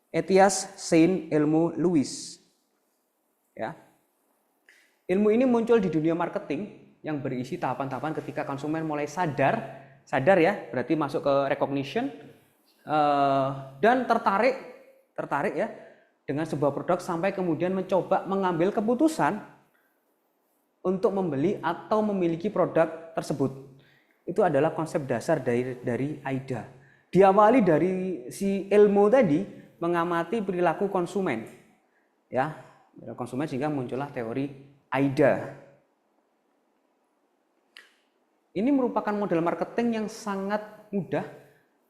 Etias Saint Elmo Lewis. Ya, ilmu ini muncul di dunia marketing yang berisi tahapan-tahapan ketika konsumen mulai sadar ya, berarti masuk ke recognition dan tertarik ya dengan sebuah produk sampai kemudian mencoba mengambil keputusan untuk membeli atau memiliki produk tersebut. Itu adalah konsep dasar dari AIDA. Diawali dari si Elmo tadi mengamati perilaku konsumen, ya, konsumen sehingga muncullah teori AIDA. Ini merupakan model marketing yang sangat mudah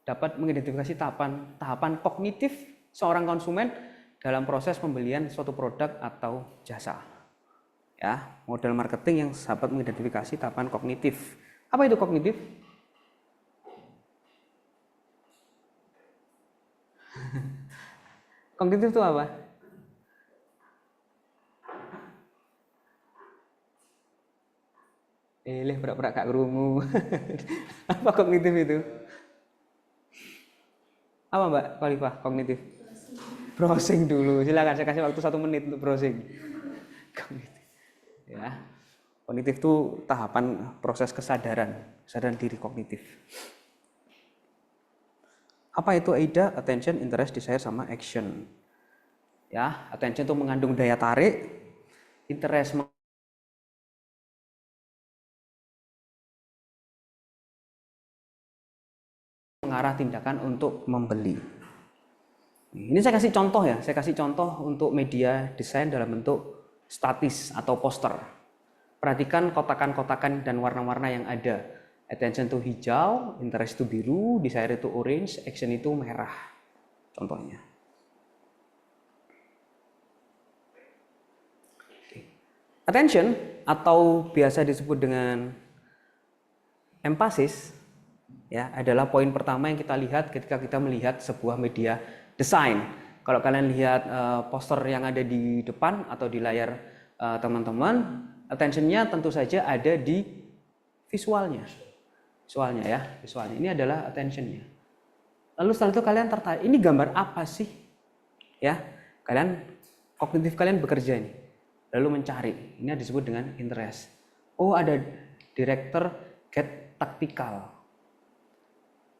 dapat mengidentifikasi tahapan kognitif seorang konsumen dalam proses pembelian suatu produk atau jasa. Ya, model marketing yang dapat mengidentifikasi tahapan kognitif. Apa itu kognitif? Kognitif itu apa? Pura-pura gak krungu. Apa kognitif itu? Apa Mbak Khalifah kognitif? Browsing dulu. Silakan saya kasih waktu 1 menit untuk browsing. Kognitif. Ya. Kognitif itu tahapan proses kesadaran diri kognitif. Apa itu AIDA? Attention, interest, desire, sama action. Ya, attention itu mengandung daya tarik, interest mengarah tindakan untuk membeli. Ini saya kasih contoh ya, untuk media desain dalam bentuk statis atau poster. Perhatikan kotakan-kotakan dan warna-warna yang ada. Attention itu hijau, interest itu biru, desire itu orange, action itu merah. Contohnya. Attention atau biasa disebut dengan emphasis ya adalah poin pertama yang kita lihat ketika kita melihat sebuah media desain. Kalau kalian lihat poster yang ada di depan atau di layar teman-teman, attention-nya tentu saja ada di visualnya. Visualnya. Ini adalah attention-nya. Lalu setelah itu kalian tertarik, ini gambar apa sih? Ya, kognitif kalian bekerja nih. Lalu mencari, ini disebut dengan interest. Oh, ada director get tactical.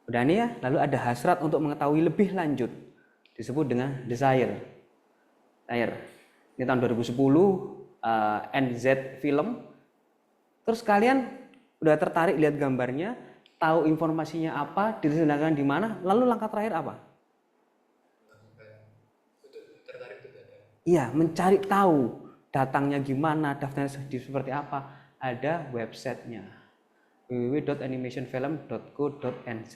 Udah nih ya, lalu ada hasrat untuk mengetahui lebih lanjut, disebut dengan desire. Ini tahun 2010, NZ film. Terus kalian udah tertarik lihat gambarnya, tahu informasinya apa, diselenggarakan di mana, lalu langkah terakhir apa? Iya, mencari tahu datangnya gimana, daftarnya seperti apa, ada websitenya www.animationfilm.co.nz.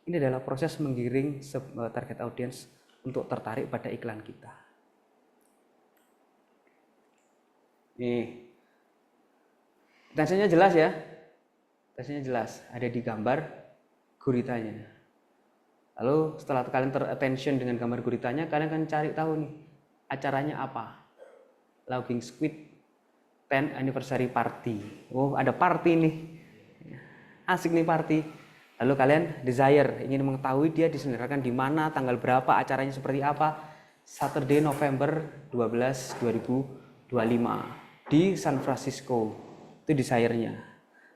Ini adalah proses menggiring target audience untuk tertarik pada iklan kita. Nih, intensinya jelas ya, ada di gambar guritanya. Lalu setelah kalian ter-attention dengan gambar guritanya, kalian akan cari tahu nih acaranya apa. Laughing Squid 10 Anniversary Party. Oh, ada party nih. Asik nih party. Lalu kalian desire, ingin mengetahui dia diselenggarakan di mana, tanggal berapa, acaranya seperti apa. Saturday November 12, 2025 di San Francisco. Itu desire-nya.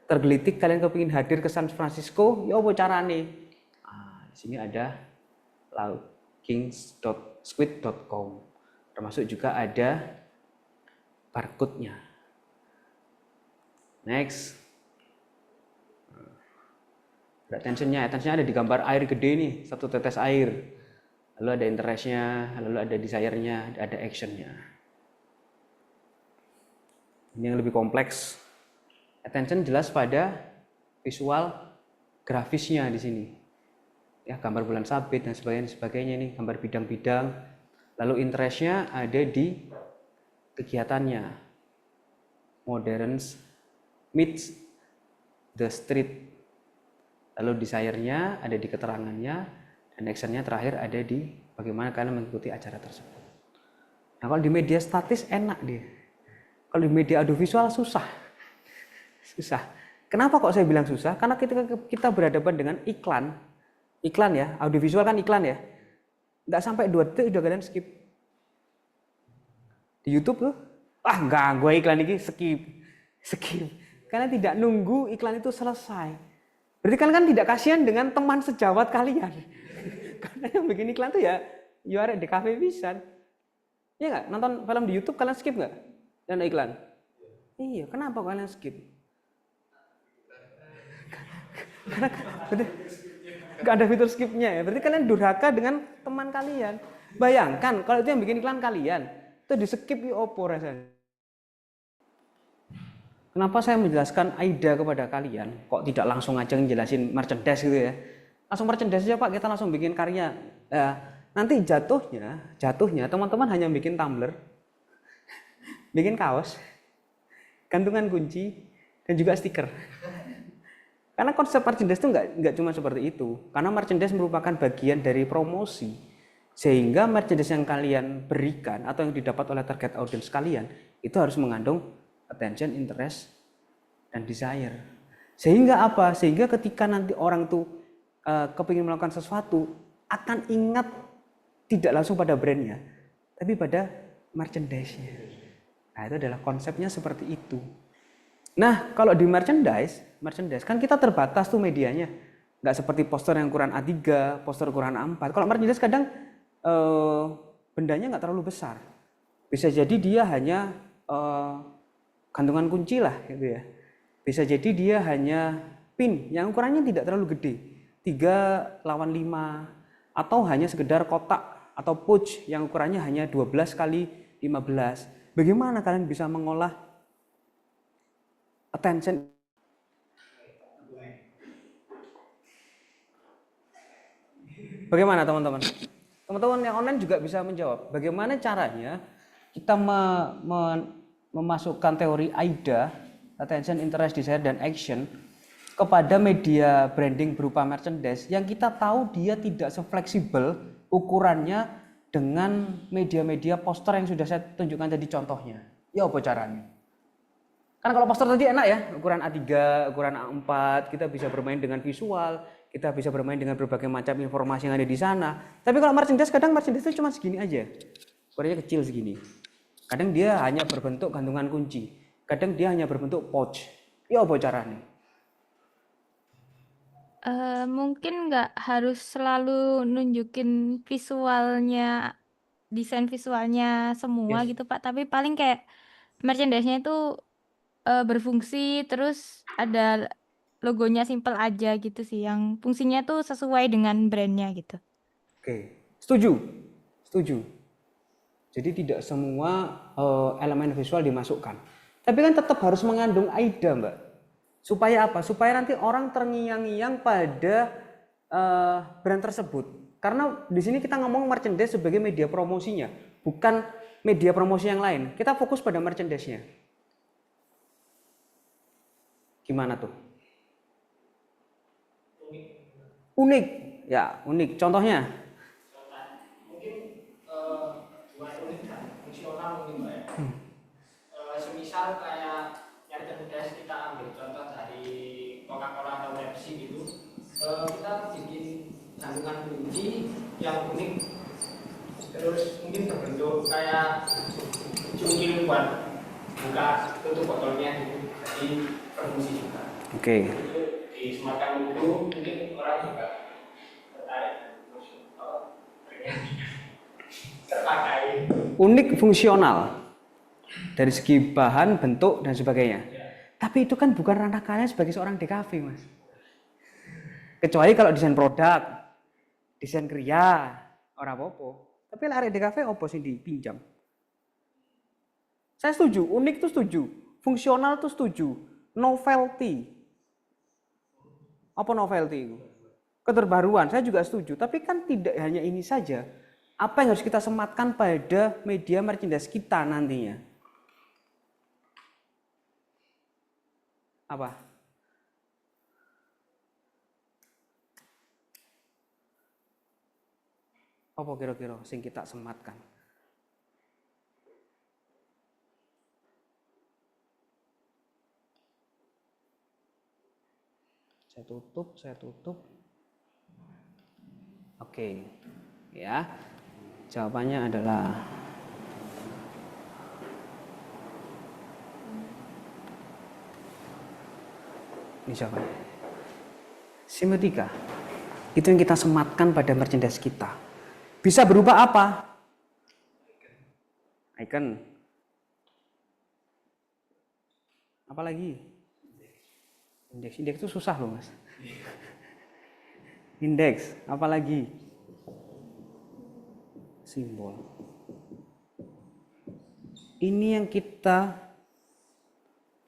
Tergelitik kalian kepingin hadir ke San Francisco, ya apa carane? Di sini ada laughing.squid.com. Termasuk juga ada barcode-nya. Next. Attention-nya ada di gambar air gede nih, satu tetes air. Lalu ada interest-nya, lalu ada desire-nya, ada action-nya. Ini yang lebih kompleks. Attention jelas pada visual grafisnya di sini. Ya, gambar bulan sabit dan sebagainya nih, gambar bidang-bidang. Lalu interest-nya ada di kegiatannya. Modern meets the street. Lalu desire-nya ada di keterangannya, dan action-nya terakhir ada di bagaimana kalian mengikuti acara tersebut. Nah, kalau di media statis enak dia. Kalau di media audiovisual susah. Susah. Kenapa kok saya bilang susah? Karena ketika kita berhadapan dengan iklan ya, audiovisual kan iklan ya. Nggak sampai 2 detik udah kalian skip. Di YouTube tuh, enggak, gue iklan ini skip. Kalian tidak nunggu iklan itu selesai. Berarti kalian kan tidak kasihan dengan teman sejawat kalian. Karena yang bikin iklan tuh ya, you are di cafe pisan. Iya nggak? Nonton film di YouTube kalian skip nggak? Dan iklan? Iya, kenapa kalian skip? Karena nggak ada fitur skipnya ya. Berarti kalian durhaka dengan teman kalian. Bayangkan kalau itu yang bikin iklan kalian, itu di skip ya opo rasanya. Kenapa saya menjelaskan AIDA kepada kalian? Kok tidak langsung aja ngejelasin merchandise gitu ya? Langsung merchandise aja Pak, kita langsung bikin karya. Nanti jatuhnya teman-teman hanya bikin tumbler, bikin kaos, gantungan kunci, dan juga stiker. Karena konsep merchandise itu nggak cuma seperti itu. Karena merchandise merupakan bagian dari promosi. Sehingga merchandise yang kalian berikan atau yang didapat oleh target audience kalian itu harus mengandung attention, interest, dan desire. Sehingga apa? Sehingga ketika nanti orang tuh kepingin melakukan sesuatu, akan ingat tidak langsung pada brandnya, tapi pada merchandise-nya. Nah, itu adalah konsepnya seperti itu. Nah, kalau di merchandise kan kita terbatas tuh medianya. Nggak seperti poster yang ukuran A3, poster ukuran A4. Kalau merchandise kadang bendanya nggak terlalu besar. Bisa jadi dia hanya gantungan kunci lah gitu ya. Bisa jadi dia hanya pin yang ukurannya tidak terlalu gede, 3 lawan 5, atau hanya sekedar kotak atau pouch yang ukurannya hanya 12 kali 15. Bagaimana kalian bisa mengolah attention? Bagaimana teman-teman? Teman-teman yang online juga bisa menjawab. Bagaimana caranya kita memasukkan teori AIDA, attention, interest, desire, dan action, kepada media branding berupa merchandise yang kita tahu dia tidak sefleksibel ukurannya dengan media-media poster yang sudah saya tunjukkan tadi contohnya. Ya apa caranya? Karena kalau poster tadi enak ya, ukuran A3, ukuran A4, kita bisa bermain dengan visual, kita bisa bermain dengan berbagai macam informasi yang ada di sana. Tapi kalau merchandise, kadang merchandise itu cuma segini aja. Ukurannya kecil segini. Kadang dia hanya berbentuk gantungan kunci. Kadang dia hanya berbentuk pouch. Ya apa caranya? Mungkin nggak harus selalu nunjukin visualnya, desain visualnya semua Yes. gitu Pak. Tapi paling kayak merchandise-nya itu berfungsi, terus ada logonya simple aja gitu sih, yang fungsinya tuh sesuai dengan brandnya gitu. Oke, setuju. Jadi tidak semua elemen visual dimasukkan. Tapi kan tetap harus mengandung AIDA, Mbak. Supaya apa? Supaya nanti orang terngiang-ngiang pada brand tersebut. Karena di sini kita ngomong merchandise sebagai media promosinya, bukan media promosi yang lain. Kita fokus pada merchandise-nya. Gimana tuh? Unik. Ya, unik. Contohnya? Mungkin buat unik kan, fungsional mungkin Mbak ya. Coca-Cola atau Pepsi gitu, kita bikin gantungan kunci yang unik, terus mungkin berbentuk kayak cungkil buat buka tutup botolnya gitu, jadi berfungsi juga. Oke. Itu disematkan dulu, mungkin orang juga tertarik terus terpakai. Unik, fungsional dari segi bahan, bentuk dan sebagainya. Tapi itu kan bukan ranah kalian sebagai seorang DKV, Mas. Kecuali kalau desain produk, desain kriya, ora apa-apa. Tapi lari DKV opo sing dipinjam? Saya setuju, unik tuh setuju, fungsional tuh setuju, novelty. Apa novelty itu? Keterbaruan, saya juga setuju. Tapi kan tidak hanya ini saja. Apa yang harus kita sematkan pada media merchandise kita nantinya? Apa? Apa kira-kira sing kita sematkan? Saya tutup. Oke. Ya. Jawabannya adalah ini jawabannya. Semiotika. Itu yang kita sematkan pada merchandise kita. Bisa berupa apa? Icon. Apalagi? Indeks. Indeks itu susah loh, Mas. Indeks. Apalagi? Simbol. Ini yang kita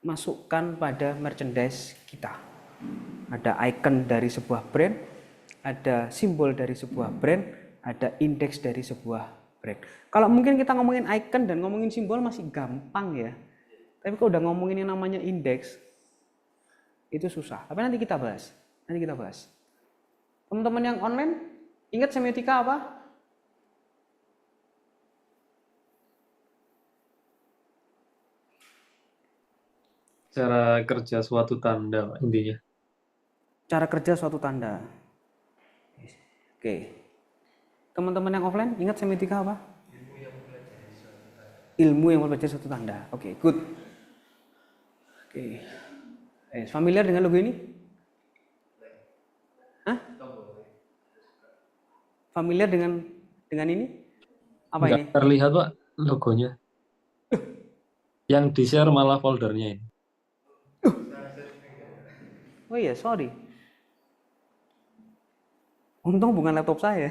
masukkan pada merchandise kita. Ada icon dari sebuah brand, ada simbol dari sebuah brand, ada indeks dari sebuah brand. Kalau mungkin kita ngomongin icon dan ngomongin simbol masih gampang ya. Tapi kalau udah ngomongin yang namanya indeks, itu susah. Tapi nanti kita bahas. Teman-teman yang online, ingat semiotika apa? Cara kerja suatu tanda intinya. Cara kerja suatu tanda. Oke. Teman-teman yang offline, ingat semiotika apa? Ilmu yang mempelajari suatu tanda. Oke, good. Oke. Familiar dengan logo ini? Hah? Familiar dengan ini? Apa Nggak ini? terlihat Pak logonya. Yang di-share malah foldernya ini. Oh iya, sorry. Untung bukan laptop saya.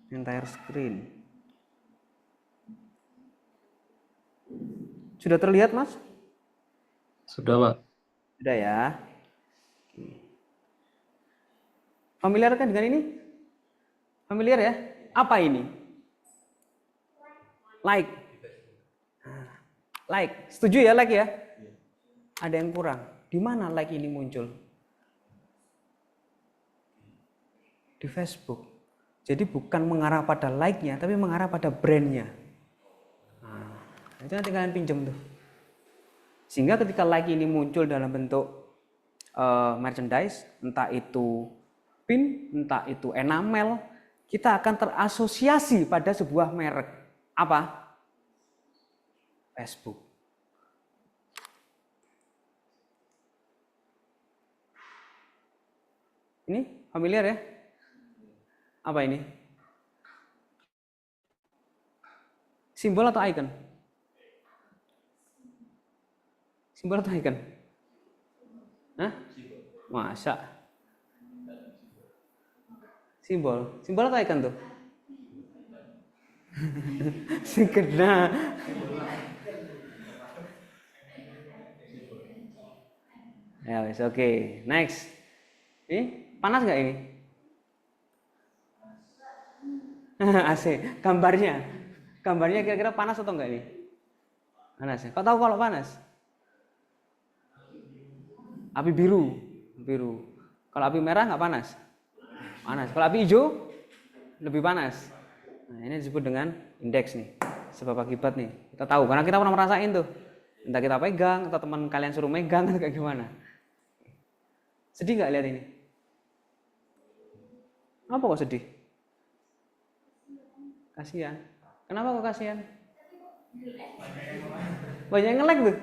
Entire screen. Sudah terlihat, Mas? Sudah Pak. Sudah ya. Familiar kan dengan ini? Familiar ya? Apa ini? Like. Like. Setuju ya like ya? Ada yang kurang. Di mana like ini muncul? Di Facebook. Jadi bukan mengarah pada like-nya, tapi mengarah pada brand-nya. Nah, itu nanti kalian pinjam tuh. Sehingga ketika like ini muncul dalam bentuk merchandise, entah itu pin, entah itu enamel, kita akan terasosiasi pada sebuah merek. Apa? Facebook. Ini familiar ya? Apa ini? Simbol atau icon? Simbol atau icon? Hah? Masa? Simbol. Simbol atau icon tuh? Segera. Ya wes, oke. Next. Ini panas nggak ini? AC. Gambarnya kira-kira panas atau enggak ini? Panas ya. Kau tahu kalau panas? Api biru. Kalau api merah nggak panas? Panas. Kalau api hijau? lebih panas. Nah, ini disebut dengan indeks nih, sebab akibat nih. Kita tahu karena kita pernah merasain tuh. Entah kita pegang atau teman kalian suruh megang atau kayak gimana. Sedih nggak lihat ini? Apa kok sedih? Kasihan. Kenapa kok kasihan? Banyak yang nge-lag tuh.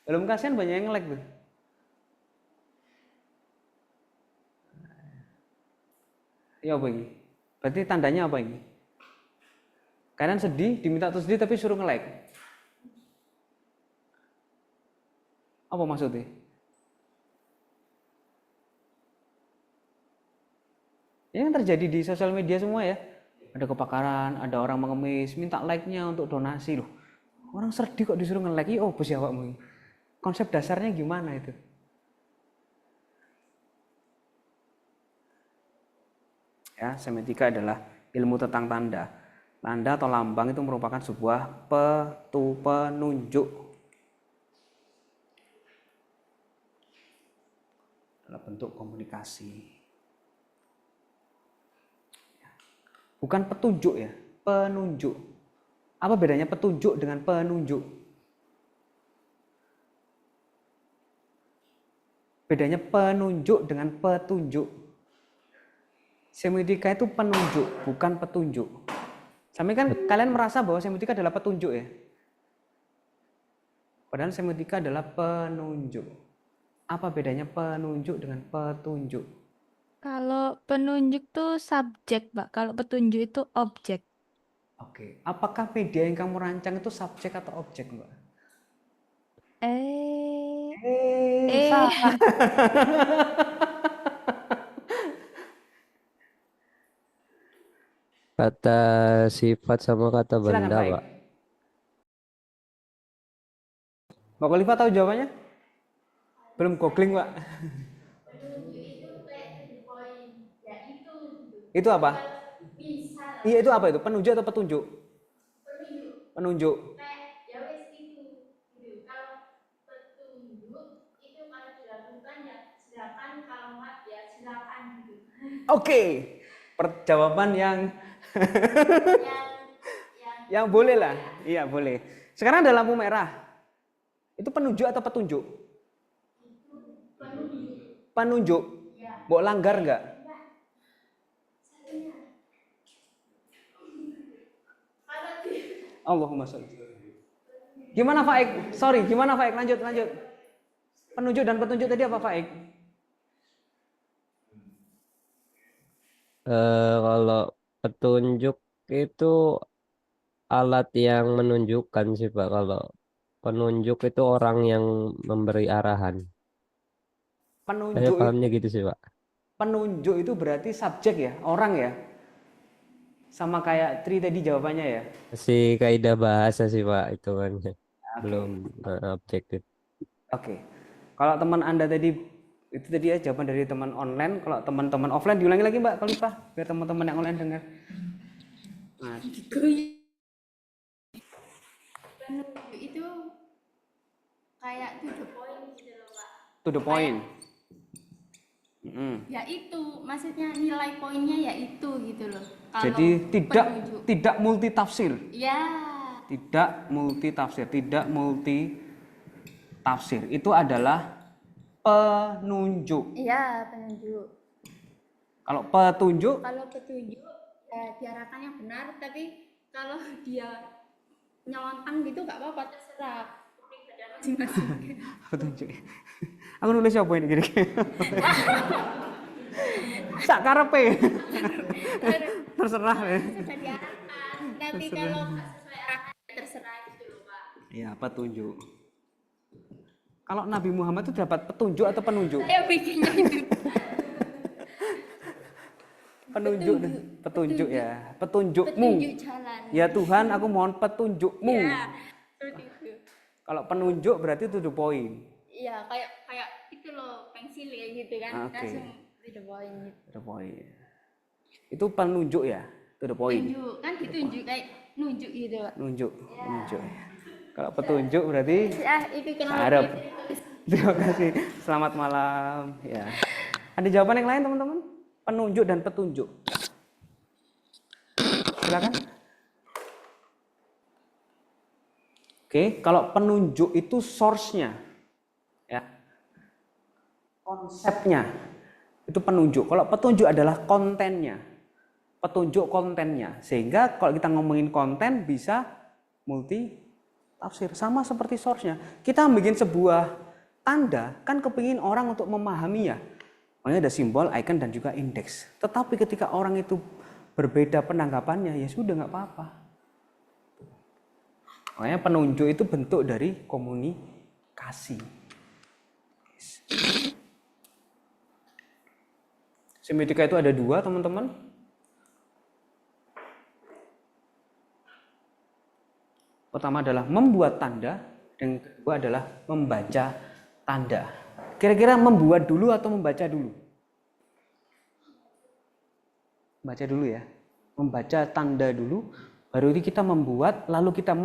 Belum kasihan banyak yang nge-lag tuh. Ya apa ini? Berarti tandanya apa ini? Kalian sedih, diminta terus sedih tapi suruh nge-like. Apa maksudnya? Ini yang terjadi di sosial media semua ya. Ada kebakaran, ada orang mengemis, minta like-nya untuk donasi loh. Orang sedih kok disuruh nge-like. Oh, bos ya awakmu. Konsep dasarnya gimana itu? Ya, semiotika adalah ilmu tentang tanda. Tanda atau lambang itu merupakan sebuah penunjuk dalam bentuk komunikasi. Bukan petunjuk ya, penunjuk. Apa bedanya petunjuk dengan penunjuk? Bedanya penunjuk dengan petunjuk. Semiotika itu penunjuk, bukan petunjuk. Sampai kan kalian merasa bahwa semiotika adalah petunjuk ya? Padahal semiotika adalah penunjuk. Apa bedanya penunjuk dengan petunjuk? Kalau penunjuk tuh subjek, Pak. Kalau petunjuk itu objek. Oke, apakah media yang kamu rancang itu subjek atau objek, Mbak? Salah. Kata sifat sama kata Silakan benda, Faik. Pak. Mbak Khalifa tahu jawabannya? Belum googling, Pak. Itu apa? Iya, itu apa itu? Penunjuk atau petunjuk? Penunjuk. Ya wes itu gitu. Kalau petunjuk itu kalau dilakukan ya silakan, kalau enggak ya silakan gitu. Oke. Jawaban yang yang boleh lah. Iya, boleh. Sekarang ada lampu merah. Itu penunjuk atau petunjuk? Penunjuk. Mbok langgar enggak? Allahumma sholli. Gimana Faik? Sorry, gimana Faik? Lanjut. Penunjuk dan petunjuk tadi apa Faik? Kalau petunjuk itu alat yang menunjukkan sih, Pak. Kalau penunjuk itu orang yang memberi arahan. Saya Penunjuk, pahamnya gitu sih, Pak. penunjuk itu berarti subjek ya, orang ya. Sama kayak Tri tadi jawabannya ya. Masih kaidah bahasa sih, Pak, itu kan. Belum objektif. Oke. Kalau teman Anda tadi itu tadi ya jawaban dari teman online. Kalau teman-teman offline diulangi lagi Mbak Khalifah biar teman-teman yang online dengar. Nah, Penunjuk itu kayak to the point gitu loh, Pak. to the point. Ya itu, maksudnya nilai poinnya ya itu gitu loh. Kalau Jadi penunjuk. tidak multi tafsir. Ya. Tidak multi tafsir. Itu adalah penunjuk. Iya, penunjuk. Kalau petunjuk Kalau petunjuk ya diarahkan yang benar, tapi kalau dia nyelontang gitu nggak apa-apa, terserah pribadi masing-masing. petunjuk. Aku nulis apa ini kira-kira? Sak karepe. Terserah ya. Sudah diarahkan. Nanti kalau nggak sesuai arahan ya terserah gitu loh, Pak. Ya, petunjuk. Kalau Nabi Muhammad itu dapat petunjuk atau penunjuk? Saya bikinnya itu. Petunjuk ya. Petunjukmu. Petunjuk jalan. Ya Tuhan, aku mohon petunjukmu. Ya, seperti itu. Kalau penunjuk berarti to the point. Iya, kayak itu loh, pensil ya gitu kan. Oke. Langsung to the point gitu. To the point. Itu penunjuk ya, to the point. Tunjuk kan ditunjuk kayak nunjuk gitu, Pak. Nunjuk. Kalau petunjuk berarti Ya, itu Arab. kenapa ditulis. terima kasih. Selamat malam ya. Ada jawaban yang lain teman-teman? Penunjuk dan petunjuk. silakan. Oke, kalau penunjuk itu source-nya, ya, konsepnya itu penunjuk. Kalau petunjuk adalah kontennya, petunjuk kontennya. Sehingga kalau kita ngomongin konten bisa multi tafsir, sama seperti source-nya. Kita bikin sebuah tanda kan kepingin orang untuk memahaminya. Makanya ada simbol, icon dan juga indeks. Tetapi ketika orang itu berbeda penanggapannya, ya sudah nggak apa-apa. Makanya penunjuk itu bentuk dari komunikasi. Semiotika itu ada dua, teman-teman. Pertama adalah membuat tanda, dan kedua adalah membaca tanda. Kira-kira membuat dulu atau membaca dulu? Baca dulu ya. Membaca tanda dulu, baru itu kita membuat, lalu kita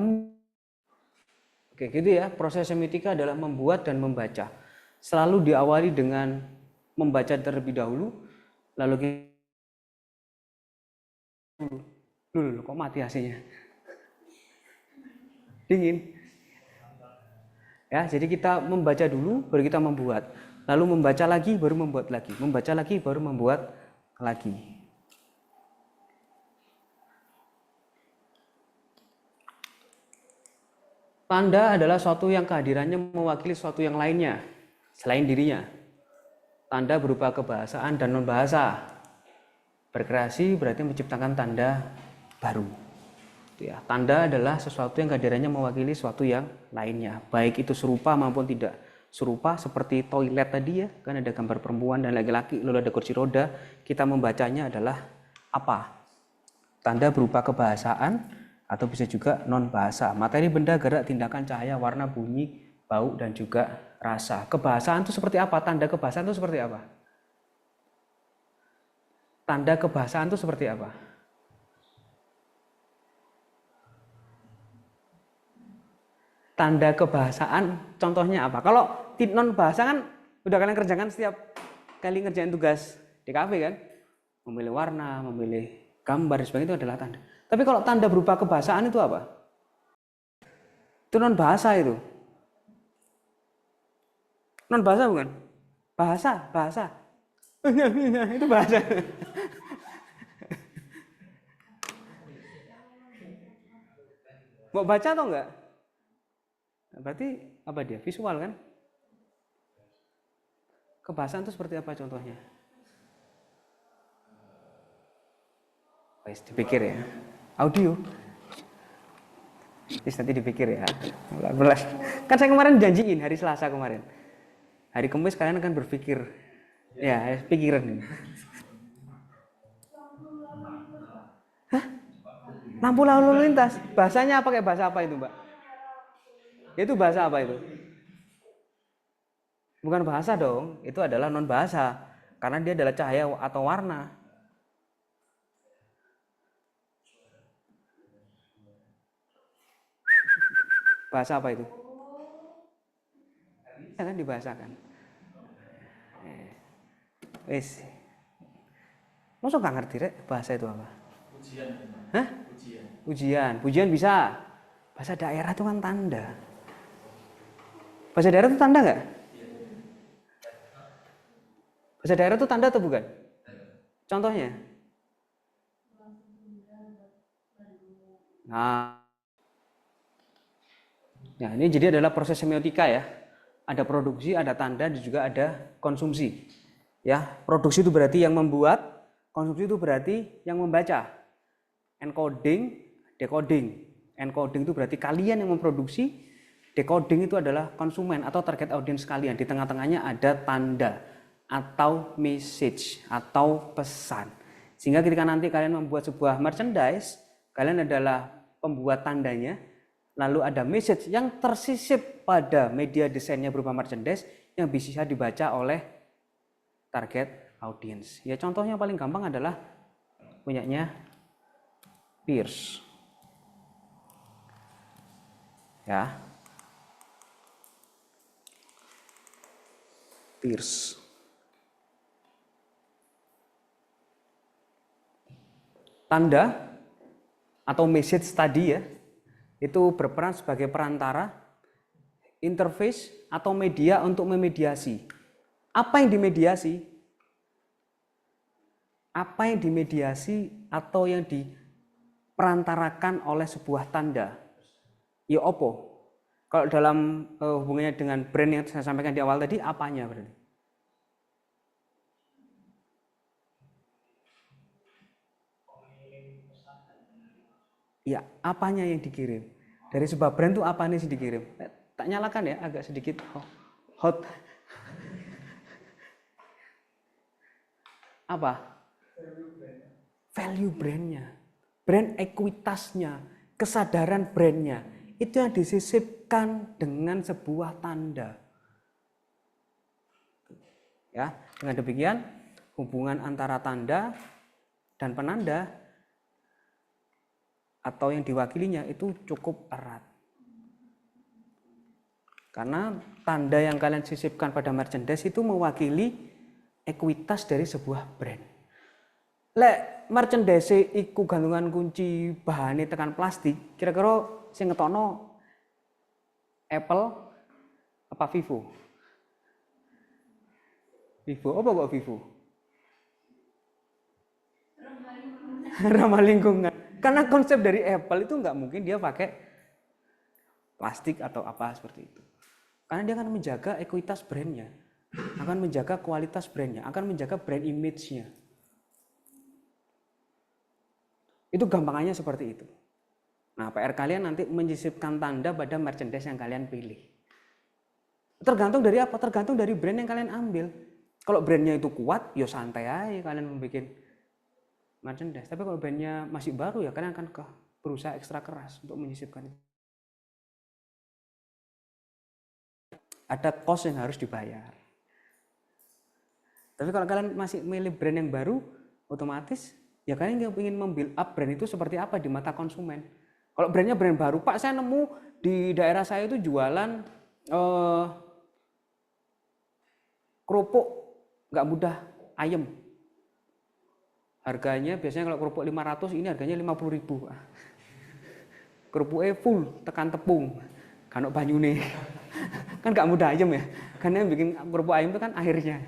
Oke, gitu ya. Proses semiotika adalah membuat dan membaca. Selalu diawali dengan membaca terlebih dahulu, lalu kita kok mati AC-nya? Dingin. Ya, jadi kita membaca dulu, baru kita membuat. Lalu membaca lagi, baru membuat lagi. Membaca lagi, baru membuat lagi. Tanda adalah suatu yang kehadirannya mewakili suatu yang lainnya, selain dirinya. Tanda berupa kebahasaan dan non-bahasa. Berkreasi berarti menciptakan tanda baru. Ya, tanda adalah sesuatu yang kehadirannya mewakili suatu yang lainnya, baik itu serupa maupun tidak serupa, seperti toilet tadi ya, kan ada gambar perempuan dan laki-laki, lalu ada kursi roda. Kita membacanya adalah apa? Tanda berupa kebahasaan atau bisa juga non bahasa, materi, benda, gerak, tindakan, cahaya, warna, bunyi, bau dan juga rasa. Kebahasaan itu seperti apa? Tanda kebahasaan itu seperti apa? Tanda kebahasaan itu seperti apa? Tanda kebahasaan contohnya apa? Kalau non bahasa kan udah kalian kerjakan setiap kali ngerjain tugas di kafe kan? Memilih warna, memilih gambar dan sebagainya itu adalah tanda. Tapi kalau tanda berupa kebahasaan itu apa? Itu non bahasa itu. Non bahasa bukan? Bahasa. Itu bahasa. Mau baca atau enggak? Berarti apa dia? Visual kan? Kebahasaan itu seperti apa contohnya? Wes dipikir ya. Audio. Terus nanti dipikir ya. Belas. Kan saya kemarin janjiin hari Selasa kemarin. Hari Kamis kalian akan berpikir. Ya, pikiran ini. Hah? Lampu lalu lintas. Bahasanya pakai bahasa apa itu, Mbak? Itu bahasa apa itu? Bukan bahasa dong. Itu adalah non bahasa. Karena dia adalah cahaya atau warna. Bahasa apa itu? Ya kan dibahasakan. Wes. Masa nggak ngerti rek bahasa itu apa? Ujian. Hah? Ujian. Pujian bisa. Bahasa daerah itu kan tanda. Bahasa daerah itu tanda nggak? Bahasa daerah itu tanda atau bukan? Contohnya? Nah. Ya, ini jadi adalah proses semiotika ya. Ada produksi, ada tanda, dan juga ada konsumsi. Ya, produksi itu berarti yang membuat, konsumsi itu berarti yang membaca. Encoding, decoding. Encoding itu berarti kalian yang memproduksi, decoding itu adalah konsumen atau target audience kalian. Di tengah-tengahnya ada tanda atau message atau pesan. Sehingga ketika nanti kalian membuat sebuah merchandise, kalian adalah pembuat tandanya. Lalu ada message yang tersisip pada media desainnya berupa merchandise yang bisa dibaca oleh target audience. Ya contohnya paling gampang adalah punyanya Pierce. Ya. Pierce. Tanda atau message tadi ya, itu berperan sebagai perantara, interface atau media untuk memediasi. Apa yang dimediasi? Apa yang dimediasi atau yang diperantarakan oleh sebuah tanda? Ya opo? Kalau dalam hubungannya dengan brand yang saya sampaikan di awal tadi, apanya berarti? Ya, apanya yang dikirim? Dari sebuah brand itu apa nih sih dikirim? Tak nyalakan ya, agak sedikit hot. Apa? Value brandnya, brand ekuitasnya, kesadaran brandnya. Itu yang disisipkan dengan sebuah tanda. Ya, dengan demikian hubungan antara tanda dan penanda atau yang diwakilinya itu cukup erat. Karena tanda yang kalian sisipkan pada merchandise itu mewakili ekuitas dari sebuah brand. Lek merchandise iku gantungan kunci bahane tekan plastik, kira-kira sing ngetokno Apple apa Vivo? Vivo apa kok Vivo? Ramah lingkungan. Karena konsep dari Apple itu nggak mungkin dia pakai plastik atau apa seperti itu. Karena dia akan menjaga ekuitas brandnya, akan menjaga kualitas brandnya, akan menjaga brand image-nya. Itu gampangannya seperti itu. Nah, PR kalian nanti menyisipkan tanda pada merchandise yang kalian pilih. Tergantung dari apa? Tergantung dari brand yang kalian ambil. Kalau brandnya itu kuat, ya santai aja kalian membuat merchandise. Tapi kalau brandnya masih baru ya kalian akan berusaha ekstra keras untuk menyisipkan itu. Ada cost yang harus dibayar. Tapi kalau kalian masih milih brand yang baru, otomatis ya kalian ingin membuild up brand itu seperti apa di mata konsumen. Kalau brandnya brand baru, Pak saya nemu di daerah saya itu jualan kerupuk nggak mudah ayam. Harganya biasanya kalau kerupuk 500, ini harganya 50.000. Kerupuknya full tekan tepung, kanok banyune. Kan nggak mudah ayam ya. Karena yang bikin kerupuk ayam itu kan airnya.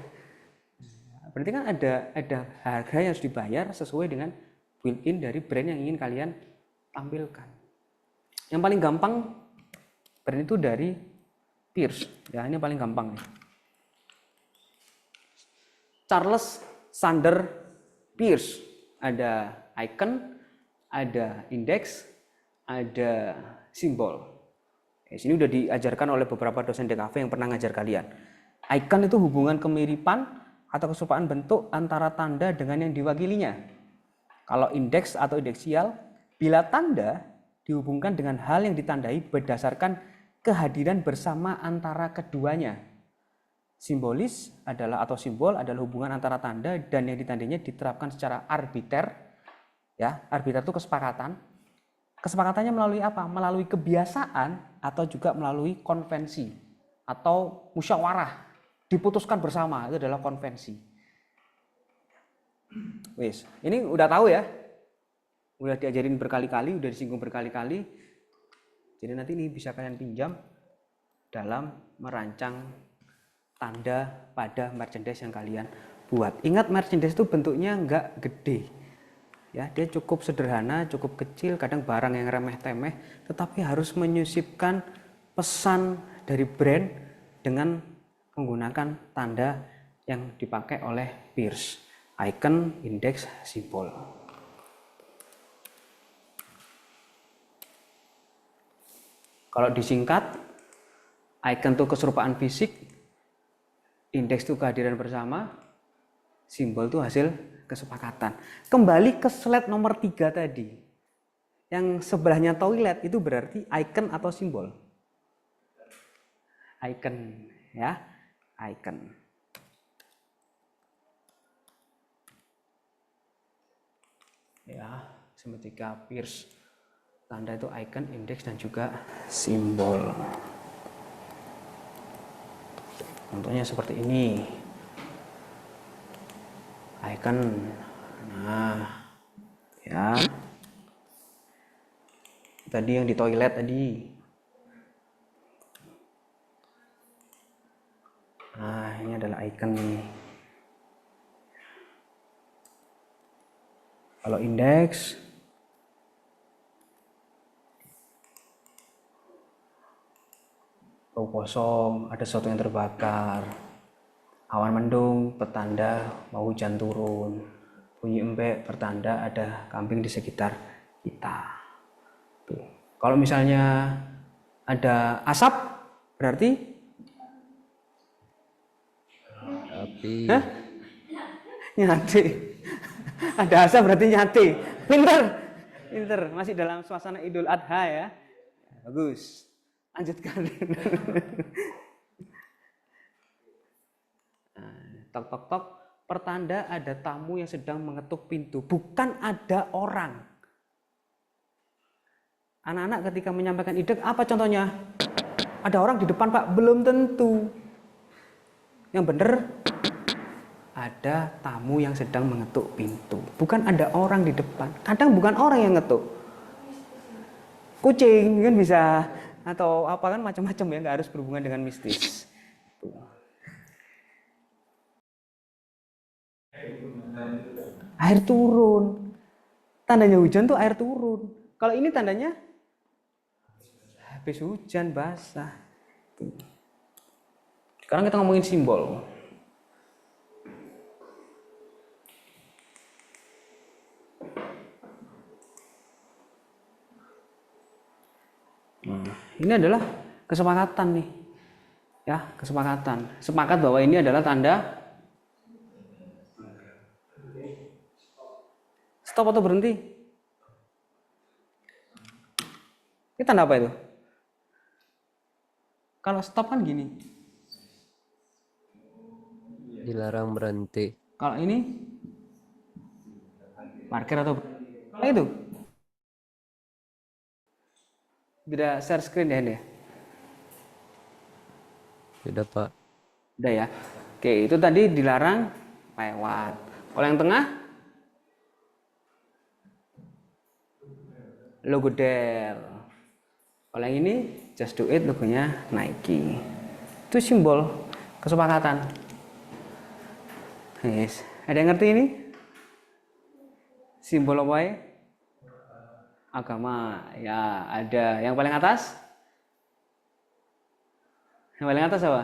Berarti kan ada harga yang harus dibayar sesuai dengan built-in dari brand yang ingin kalian tampilkan. Yang paling gampang brand itu dari Pierce. Ya, ini paling gampang nih. Charles Sander Pierce, ada icon, ada index, ada simbol. Di sini udah diajarkan oleh beberapa dosen DKV yang pernah ngajar kalian. Icon itu hubungan kemiripan atau keserupaan bentuk antara tanda dengan yang diwakilinya. Kalau indeks atau indeksial, bila tanda dihubungkan dengan hal yang ditandai berdasarkan kehadiran bersama antara keduanya. Simbolis adalah atau simbol adalah hubungan antara tanda dan yang ditandainya diterapkan secara arbiter. Ya, arbiter itu kesepakatan. Kesepakatannya melalui apa? Melalui kebiasaan atau juga melalui konvensi atau musyawarah. Diputuskan bersama, itu adalah konvensi. Wis, ini udah tahu ya. Udah diajarin berkali-kali, udah disinggung berkali-kali. Jadi nanti ini bisa kalian pinjam dalam merancang tanda pada merchandise yang kalian buat. Ingat merchandise itu bentuknya nggak gede. Ya, dia cukup sederhana, cukup kecil, kadang barang yang remeh-temeh, tetapi harus menyisipkan pesan dari brand dengan menggunakan tanda yang dipakai oleh Pierce. Icon, index, simbol. Kalau disingkat, icon itu keserupaan fisik, indeks itu kehadiran bersama, simbol itu hasil kesepakatan. Kembali ke slide nomor 3 tadi. Yang sebelahnya toilet itu berarti icon atau simbol? Icon, ya. Icon. Ya, semetika Pierce. Tanda itu icon, indeks, dan juga simbol. Contohnya seperti ini. Icon. Nah, ya. Tadi yang di toilet tadi. Nah, ini adalah icon nih. Kalau indeks, row kosong, ada sesuatu yang terbakar. Awan mendung, pertanda mau hujan turun. Bunyi embek, pertanda ada kambing di sekitar kita. Tuh. Kalau misalnya ada asap, berarti Tapi hah? Nyate. Ada asap berarti nyate. Pinter. Pinter. Masih dalam suasana Idul Adha ya. Bagus. Lanjutkan. Tok tok tok. Pertanda ada tamu yang sedang mengetuk pintu. Bukan ada orang. Anak-anak ketika menyampaikan ide, apa contohnya? Ada orang di depan, Pak. Belum tentu. Yang benar, ada tamu yang sedang mengetuk pintu. Bukan ada orang di depan. Kadang bukan orang yang ngetuk. Kucing kan bisa, atau apa kan macam-macam ya, nggak harus berhubungan dengan mistis. Tuh. Air turun. Tandanya hujan tuh air turun. Kalau ini tandanya habis hujan basah. Tuh. Sekarang kita ngomongin simbol. Ini adalah kesepakatan nih. Ya, kesepakatan. Sepakat bahwa ini adalah tanda stop atau berhenti. Ini tanda apa itu? Kalau stop kan gini. dilarang berhenti. Kalau ini parkir atau nah, itu beda share screen ya ini ya? Tidak, Pak. Udah ya. Oke, itu tadi dilarang lewat. Kalau yang tengah logo Dell. Kalau yang ini just do it, logonya Nike. Itu simbol kesepakatan. Yes. Ada yang ngerti ini? Simbol apa ya? Agama. Ya, ada. Yang paling atas? Yang paling atas apa?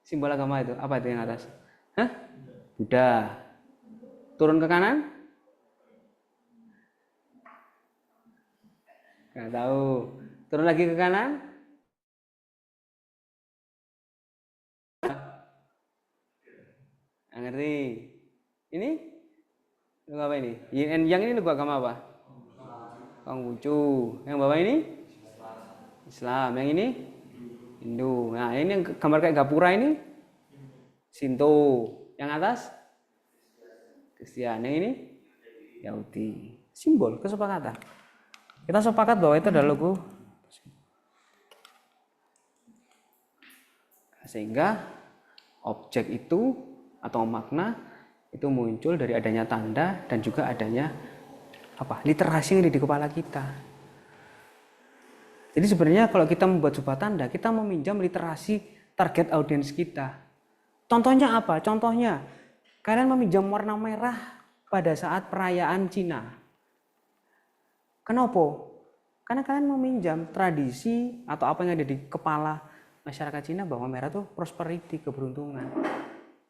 Simbol agama itu. Apa itu yang atas? Hah? Buddha. Turun ke kanan? Nggak tahu. Turun lagi ke kanan? Nggak ngerti. Ini? Logo apa ini? Yin and Yang ini logo agama apa? Konghucu. Yang bawah ini? Islam. Yang ini? Hindu. Nah, ini yang gambar kayak gapura ini? Shinto. Yang atas? Kristen. Yang ini? Yahudi. Simbol kesepakatan. Kita sepakat bahwa itu adalah logo. Sehingga objek itu atau makna itu muncul dari adanya tanda dan juga adanya apa? Literasi yang ada di kepala kita. Jadi sebenarnya kalau kita membuat sebuah tanda, kita meminjam literasi target audiens kita. Contohnya apa? Contohnya kalian meminjam warna merah pada saat perayaan Cina. Kenapa? Karena kalian meminjam tradisi atau apa yang ada di kepala masyarakat Cina bahwa merah itu prosperity, keberuntungan.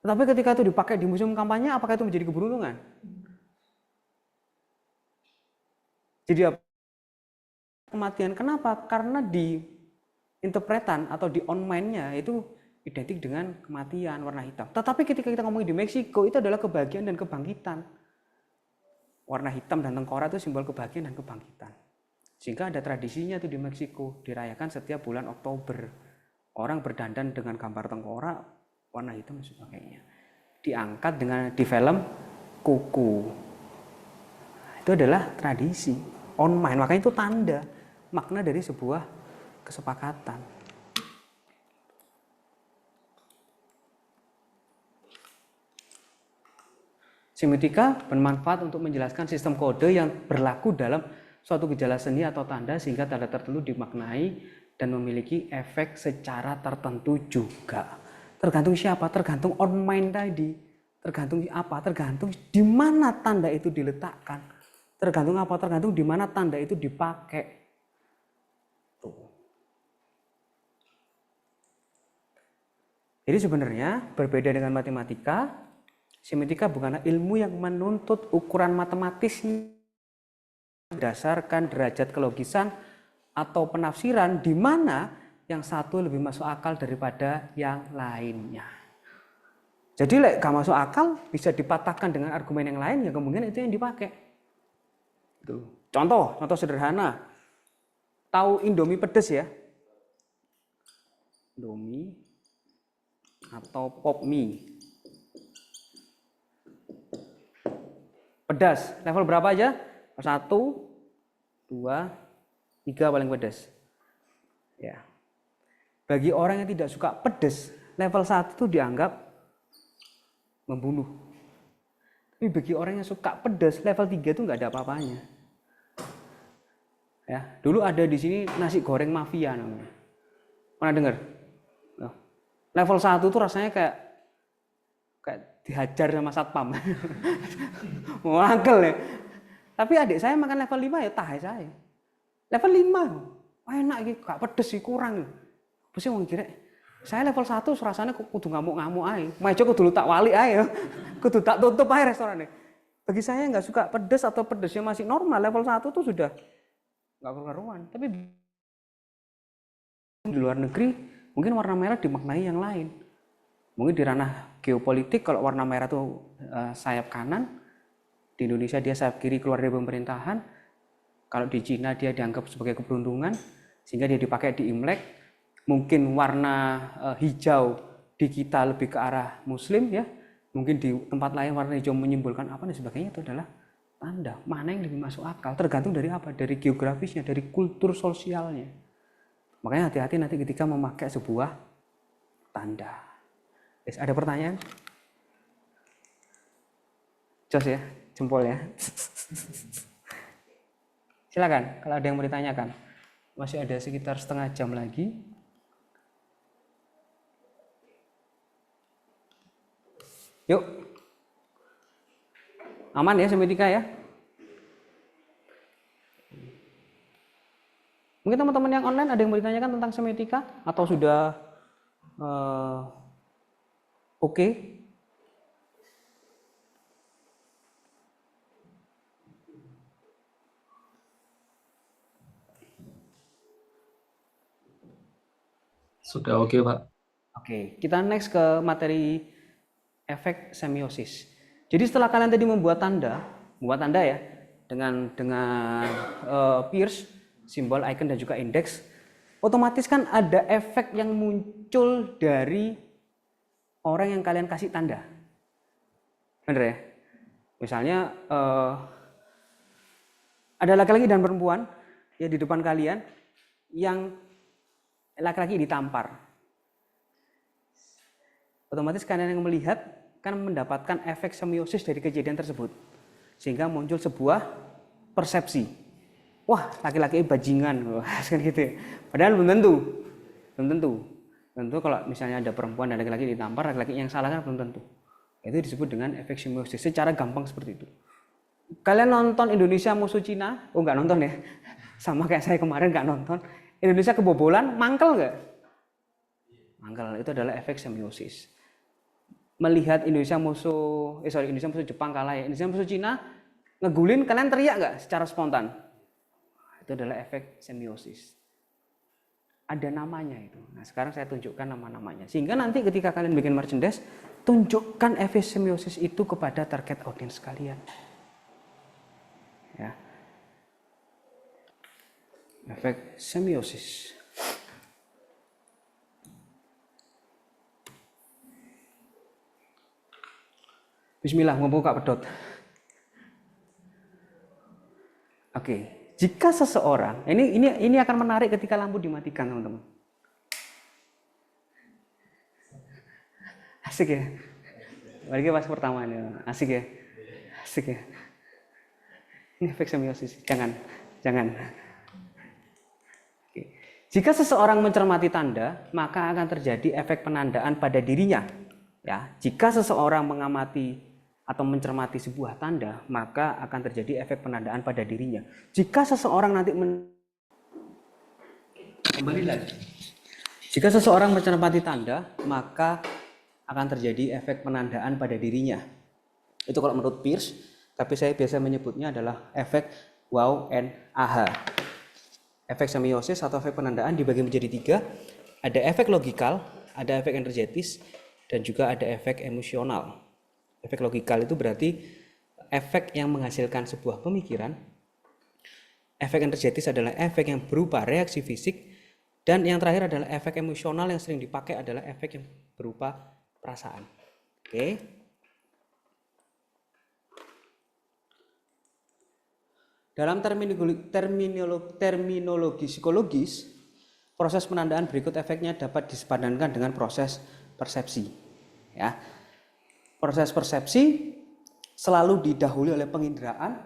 Tetapi ketika itu dipakai di musim kampanye, apakah itu menjadi keberuntungan? Jadi apa? Kematian. Kenapa? Karena di interpretan atau di online-nya itu identik dengan kematian warna hitam. Tetapi ketika kita ngomongin di Meksiko, itu adalah kebahagiaan dan kebangkitan. Warna hitam dan tengkorak itu simbol kebahagiaan dan kebangkitan. Sehingga ada tradisinya itu di Meksiko, dirayakan setiap bulan Oktober. Orang berdandan dengan gambar tengkorak, warna hitam dan sebagainya. Diangkat dengan di film Kuku. Itu adalah tradisi online, makanya itu tanda makna dari sebuah kesepakatan. Semiotika bermanfaat untuk menjelaskan sistem kode yang berlaku dalam suatu gejala seni atau tanda sehingga tanda tertentu dimaknai dan memiliki efek secara tertentu juga. Tergantung siapa? Tergantung on mind tadi. Tergantung apa? Tergantung di mana tanda itu diletakkan. Tergantung apa? Tergantung di mana tanda itu dipakai. Tuh. Jadi sebenarnya berbeda dengan matematika, semiotika bukanlah ilmu yang menuntut ukuran matematis berdasarkan derajat kelogisan atau penafsiran di mana yang satu lebih masuk akal daripada yang lainnya. Jadi gak masuk akal bisa dipatahkan dengan argumen yang lain, ya kemungkinan itu yang dipakai. Tuh. Contoh sederhana. Tahu Indomie pedes ya? Indomie atau pop mie. Pedas, level berapa aja? 1, 2, 3 paling pedas. Ya. Bagi orang yang tidak suka pedas, level 1 itu dianggap membunuh. Tapi bagi orang yang suka pedas, level 3 itu nggak ada apa-apanya. Ya, dulu ada di sini nasi goreng mafia namanya. Pernah dengar? Nah, level 1 itu rasanya kayak dihajar sama satpam. Mangkel ya. Tapi adik saya makan level 5 ya tahe saya. Level 5. Wah enak iki, gak pedes sih, kurang. Apa sih wong kira? Saya level 1 rasanya kudu ngamuk-ngamuk ae. Meja kudu tak walik ae. Kudu tak tutup ae restorannya. Bagi saya nggak suka pedes atau pedesnya masih normal, level 1 tuh sudah nggak karuan. Tapi di luar negeri mungkin warna merah dimaknai yang lain. Mungkin di ranah geopolitik kalau warna merah tuh sayap kanan, di Indonesia dia sayap kiri keluar dari pemerintahan. Kalau di Cina dia dianggap sebagai keberuntungan sehingga dia dipakai di Imlek. Mungkin warna hijau di kita lebih ke arah muslim ya. Mungkin di tempat lain warna hijau menyimbolkan apa dan sebagainya, itu adalah tanda. Mana yang lebih masuk akal tergantung dari apa? Dari geografisnya, dari kultur sosialnya. Makanya hati-hati nanti ketika memakai sebuah tanda. Ada pertanyaan? Jos ya, jempol ya. Silakan kalau ada yang mau ditanyakan. Masih ada sekitar setengah jam lagi. Yuk. Aman ya semiotika ya? Mungkin teman-teman yang online ada yang mau ditanyakan tentang semiotika atau sudah oke? Sudah oke, Pak. Oke, kita next ke materi efek semiosis. Jadi setelah kalian tadi membuat tanda ya dengan Peirce, simbol, icon dan juga indeks, otomatis kan ada efek yang muncul dari orang yang kalian kasih tanda. Bener ya? Misalnya ada laki-laki dan perempuan ya di depan kalian yang laki-laki ditampar. Otomatis kalian yang melihat kan mendapatkan efek semiosis dari kejadian tersebut. Sehingga muncul sebuah persepsi. Wah, laki-laki bajingan, kan gitu. Padahal belum tentu. Tentu kalau misalnya ada perempuan dan laki-laki ditampar, laki-laki yang salah kan belum tentu. Itu disebut dengan efek semiosis. Secara gampang seperti itu. Kalian nonton Indonesia Musuh Cina? Oh, nggak nonton ya. Sama kayak saya kemarin nggak nonton. Indonesia kebobolan, mangkel nggak? Mangkel, itu adalah efek semiosis. Melihat Indonesia musuh Jepang kalah ya, Indonesia musuh Cina ngegulin, kalian teriak nggak secara spontan? Itu adalah efek semiosis. Ada namanya itu. Nah sekarang saya tunjukkan nama-namanya. Sehingga nanti ketika kalian bikin merchandise, tunjukkan efek semiosis itu kepada target audience kalian. Ya. Efek semiosis. Bismillah, membuka pedot. Oke, jika seseorang, ini akan menarik ketika lampu dimatikan, teman-teman. Asik ya? Bagi pas pertama ini, asik ya? Asik ya? Ini efek semiosis, jangan Jangan. Oke. Jika seseorang mencermati tanda, maka akan terjadi efek penandaan pada dirinya. Ya, jika seseorang mengamati atau mencermati sebuah tanda, maka akan terjadi efek penandaan pada dirinya. Jika seseorang nanti kembali lagi. Jika seseorang mencermati tanda, maka akan terjadi efek penandaan pada dirinya. Itu kalau menurut Peirce, tapi saya biasa menyebutnya adalah efek wow and aha. Efek semiosis atau efek penandaan dibagi menjadi 3. Ada efek logikal, ada efek energetis, dan juga ada efek emosional. Efek logikal itu berarti efek yang menghasilkan sebuah pemikiran. Efek energetis adalah efek yang berupa reaksi fisik. Dan yang terakhir adalah efek emosional yang sering dipakai adalah efek yang berupa perasaan. Oke. Dalam terminologi psikologis, proses penandaan berikut efeknya dapat disepadankan dengan proses persepsi. Ya. Proses persepsi selalu didahului oleh penginderaan,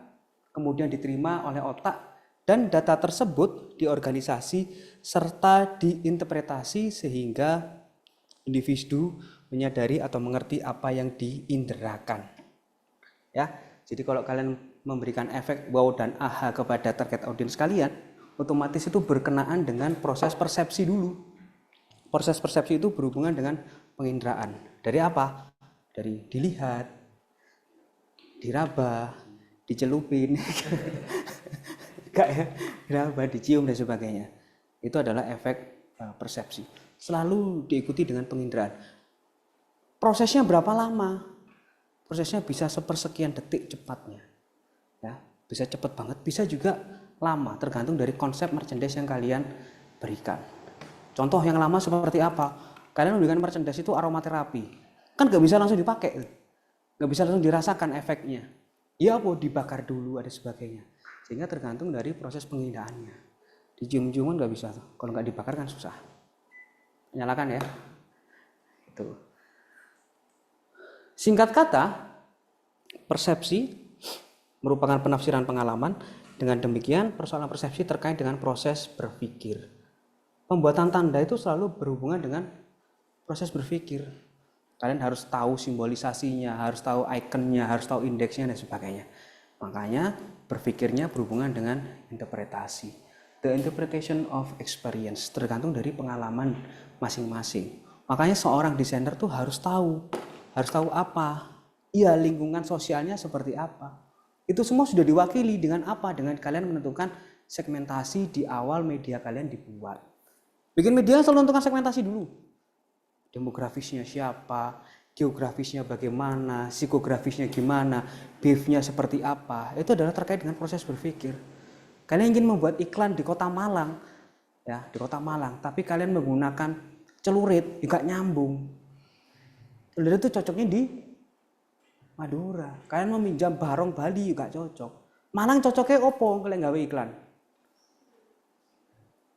kemudian diterima oleh otak, dan data tersebut diorganisasi serta diinterpretasi sehingga individu menyadari atau mengerti apa yang diinderakan. Ya, jadi kalau kalian memberikan efek wow dan aha kepada target audiens kalian, otomatis itu berkenaan dengan proses persepsi dulu. Proses persepsi itu berhubungan dengan penginderaan. Dari apa? Dari dilihat, diraba, dicelupin, enggak ya, diraba, dicium dan sebagainya. Itu adalah efek persepsi. Selalu diikuti dengan penginderaan. Prosesnya berapa lama? Prosesnya bisa sepersekian detik cepatnya. Ya, bisa cepat banget, bisa juga lama, tergantung dari konsep merchandise yang kalian berikan. Contoh yang lama seperti apa? Kalian memberikan merchandise itu aromaterapi, kan nggak bisa langsung dipakai, nggak bisa langsung dirasakan efeknya. Ya apa dibakar dulu ada sebagainya, sehingga tergantung dari proses pengindaannya. Dicium-ciuman nggak bisa, kalau nggak dibakar kan susah. Nyalakan ya, itu. Singkat kata, persepsi merupakan penafsiran pengalaman. Dengan demikian, persoalan persepsi terkait dengan proses berpikir. Pembuatan tanda itu selalu berhubungan dengan proses berpikir. Kalian harus tahu simbolisasinya, harus tahu ikonnya, harus tahu indeksnya dan sebagainya. Makanya berpikirnya berhubungan dengan interpretasi. The interpretation of experience tergantung dari pengalaman masing-masing. Makanya seorang desainer tuh harus tahu apa? Ya, lingkungan sosialnya seperti apa? Itu semua sudah diwakili dengan apa? Dengan kalian menentukan segmentasi di awal media kalian dibuat. Bikin media selalu menentukan segmentasi dulu. Demografisnya siapa, geografisnya bagaimana, psikografisnya gimana, beefnya seperti apa. Itu adalah terkait dengan proses berpikir. Kalian ingin membuat iklan di Kota Malang, ya di Kota Malang, tapi kalian menggunakan celurit, juga nyambung. Celurit itu cocoknya di Madura. Kalian meminjam barong Bali juga cocok. Malang cocoknya opo kalian gawe iklan?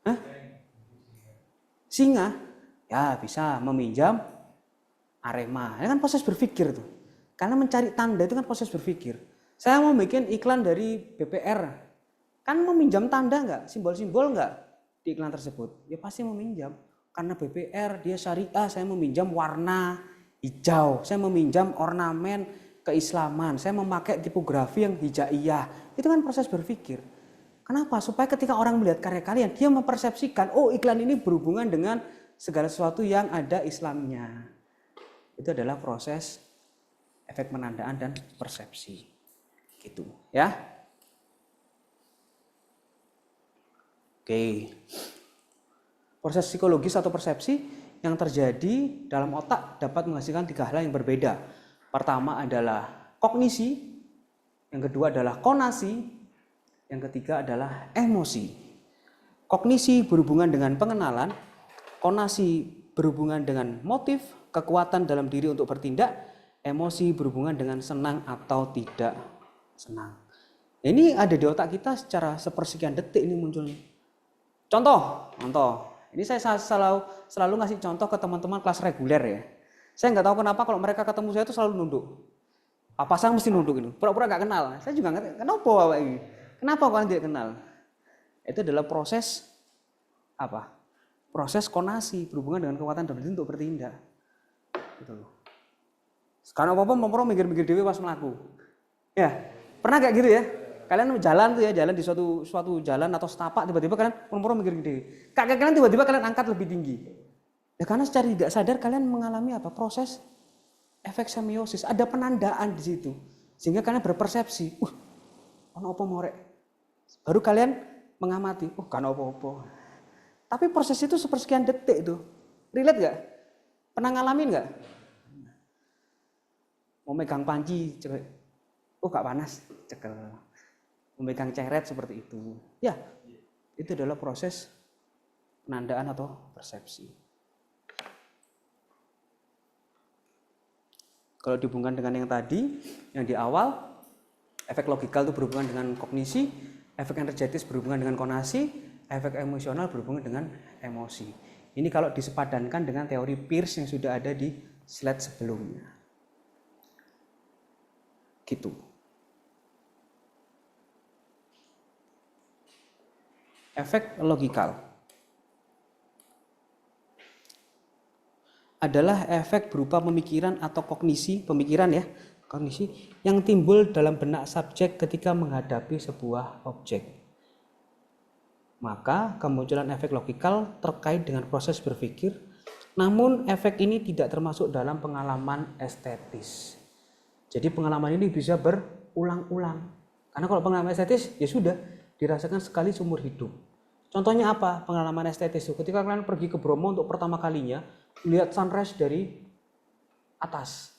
Hah? Singa? Ya bisa meminjam Arema. Ini kan proses berpikir tuh. Karena mencari tanda itu kan proses berpikir. Saya mau bikin iklan dari BPR. Kan meminjam tanda enggak? Simbol-simbol enggak di iklan tersebut? Ya pasti meminjam. Karena BPR dia syariah, saya meminjam warna hijau. Saya meminjam ornamen keislaman, saya memakai tipografi yang hijaiyah. Itu kan proses berpikir. Kenapa? Supaya ketika orang melihat karya kalian, dia mempersepsikan, oh iklan ini berhubungan dengan segala sesuatu yang ada Islamnya. Itu adalah proses efek penandaan dan persepsi. Gitu, ya. Oke. Proses psikologis atau persepsi yang terjadi dalam otak dapat menghasilkan 3 hal yang berbeda. Pertama adalah kognisi, yang kedua adalah konasi, yang ketiga adalah emosi. Kognisi berhubungan dengan pengenalan, konasi berhubungan dengan motif, kekuatan dalam diri untuk bertindak, emosi berhubungan dengan senang atau tidak senang. Ini ada di otak kita secara sepersekian detik ini munculnya. Contoh. Ini saya selalu ngasih contoh ke teman-teman kelas reguler ya. Saya nggak tahu kenapa kalau mereka ketemu saya itu selalu nunduk. Apa saya mesti nunduk itu? Pura-pura nggak kenal. Saya juga nggak kenapa Bapak ini. Kenapa kalian tidak kenal? Itu adalah proses apa? Proses konasi berhubungan dengan kekuatan dalam diri untuk bertindak. Gitu loh. Karena apa-apa mau mikir-mikir dewe pas melaku. Ya, pernah kayak gitu ya? Kalian jalan tuh ya, jalan di suatu jalan atau setapak, tiba-tiba kalian mau mikir dewe. Kakek kalian tiba-tiba kalian angkat lebih tinggi. Ya karena secara tidak sadar kalian mengalami apa? Proses efek semiosis, ada penandaan di situ. Sehingga kalian berpersepsi, ono apa morek. Baru kalian mengamati, kan apa-apa. Tapi proses itu sepersekian detik tuh. Relate gak? Pernah ngalamin gak? Mau megang panci, gak panas, cekel. Memegang ceret seperti itu. Ya, itu adalah proses penandaan atau persepsi. Kalau dihubungkan dengan yang tadi, yang di awal, efek logikal itu berhubungan dengan kognisi, efek energetis berhubungan dengan konasi, efek emosional berhubungan dengan emosi. Ini kalau disepadankan dengan teori Peirce yang sudah ada di slide sebelumnya. Gitu. Efek logikal adalah efek berupa pemikiran atau kognisi, pemikiran ya, kognisi yang timbul dalam benak subjek ketika menghadapi sebuah objek. Maka kemunculan efek logikal terkait dengan proses berpikir, namun efek ini tidak termasuk dalam pengalaman estetis. Jadi pengalaman ini bisa berulang-ulang. Karena kalau pengalaman estetis ya sudah dirasakan sekali seumur hidup. Contohnya apa? Pengalaman estetis itu ketika kalian pergi ke Bromo untuk pertama kalinya lihat sunrise dari atas.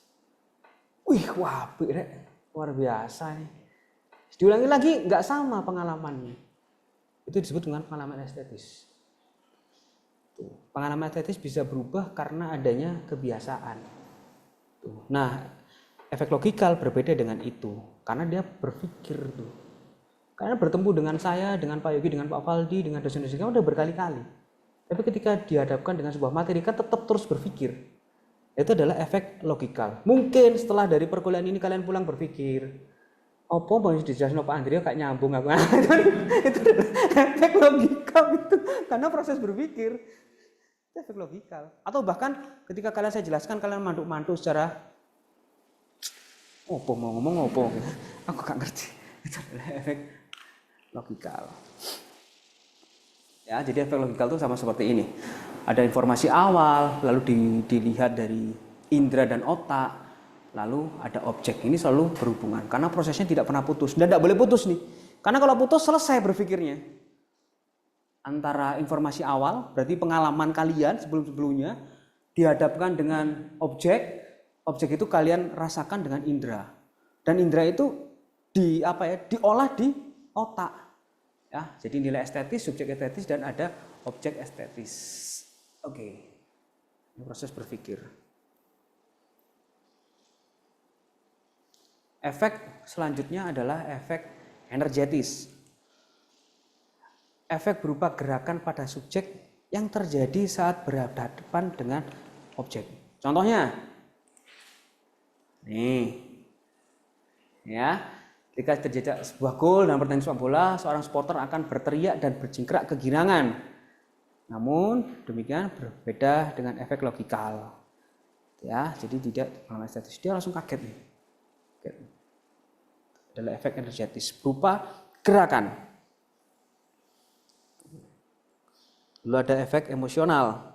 Wah, luar biasa nih. Diulangi lagi nggak sama pengalamannya. Itu disebut dengan pengalaman estetis. Pengalaman estetis bisa berubah karena adanya kebiasaan. Nah, efek logikal berbeda dengan itu karena dia berpikir tuh. Karena bertemu dengan saya, dengan Pak Yogi, dengan Pak Faldi, dengan dosen-dosen kan udah berkali-kali. Tapi ketika dihadapkan dengan sebuah materi kan tetap terus berpikir. Itu adalah efek logikal. Mungkin setelah dari perkuliahan ini kalian pulang berpikir, apa mau dijelasin Pak Andrea kayak nyambung aku. Itu efek logikal itu karena proses berpikir. Itu efek logikal. Atau bahkan ketika kalian saya jelaskan kalian mantuk-mantuk secara opo mau ngomong opo aku gak ngerti. Itu adalah efek logikal. Ya, jadi efek logikal itu sama seperti ini. Ada informasi awal, lalu dilihat dari indera dan otak, lalu ada objek. Ini selalu berhubungan karena prosesnya tidak pernah putus. Dan tidak boleh putus nih. Karena kalau putus selesai berpikirnya. Antara informasi awal, berarti pengalaman kalian sebelum-sebelumnya dihadapkan dengan objek. Objek itu kalian rasakan dengan indera. Dan indera itu diolah di otak. Ya, jadi nilai estetis, subjek estetis dan ada objek estetis. Oke. Ini proses berpikir. Efek selanjutnya adalah efek energetis. Efek berupa gerakan pada subjek yang terjadi saat berhadapan dengan objek. Contohnya, nih, ya, ketika terjadi sebuah gol dalam pertandingan sepak bola, seorang supporter akan berteriak dan berjingkrak kegirangan. Namun demikian berbeda dengan efek logikal. Ya, jadi tidak pengalaman estetis, dia langsung kaget nih. Adalah efek energetis berupa gerakan. Lalu ada efek emosional.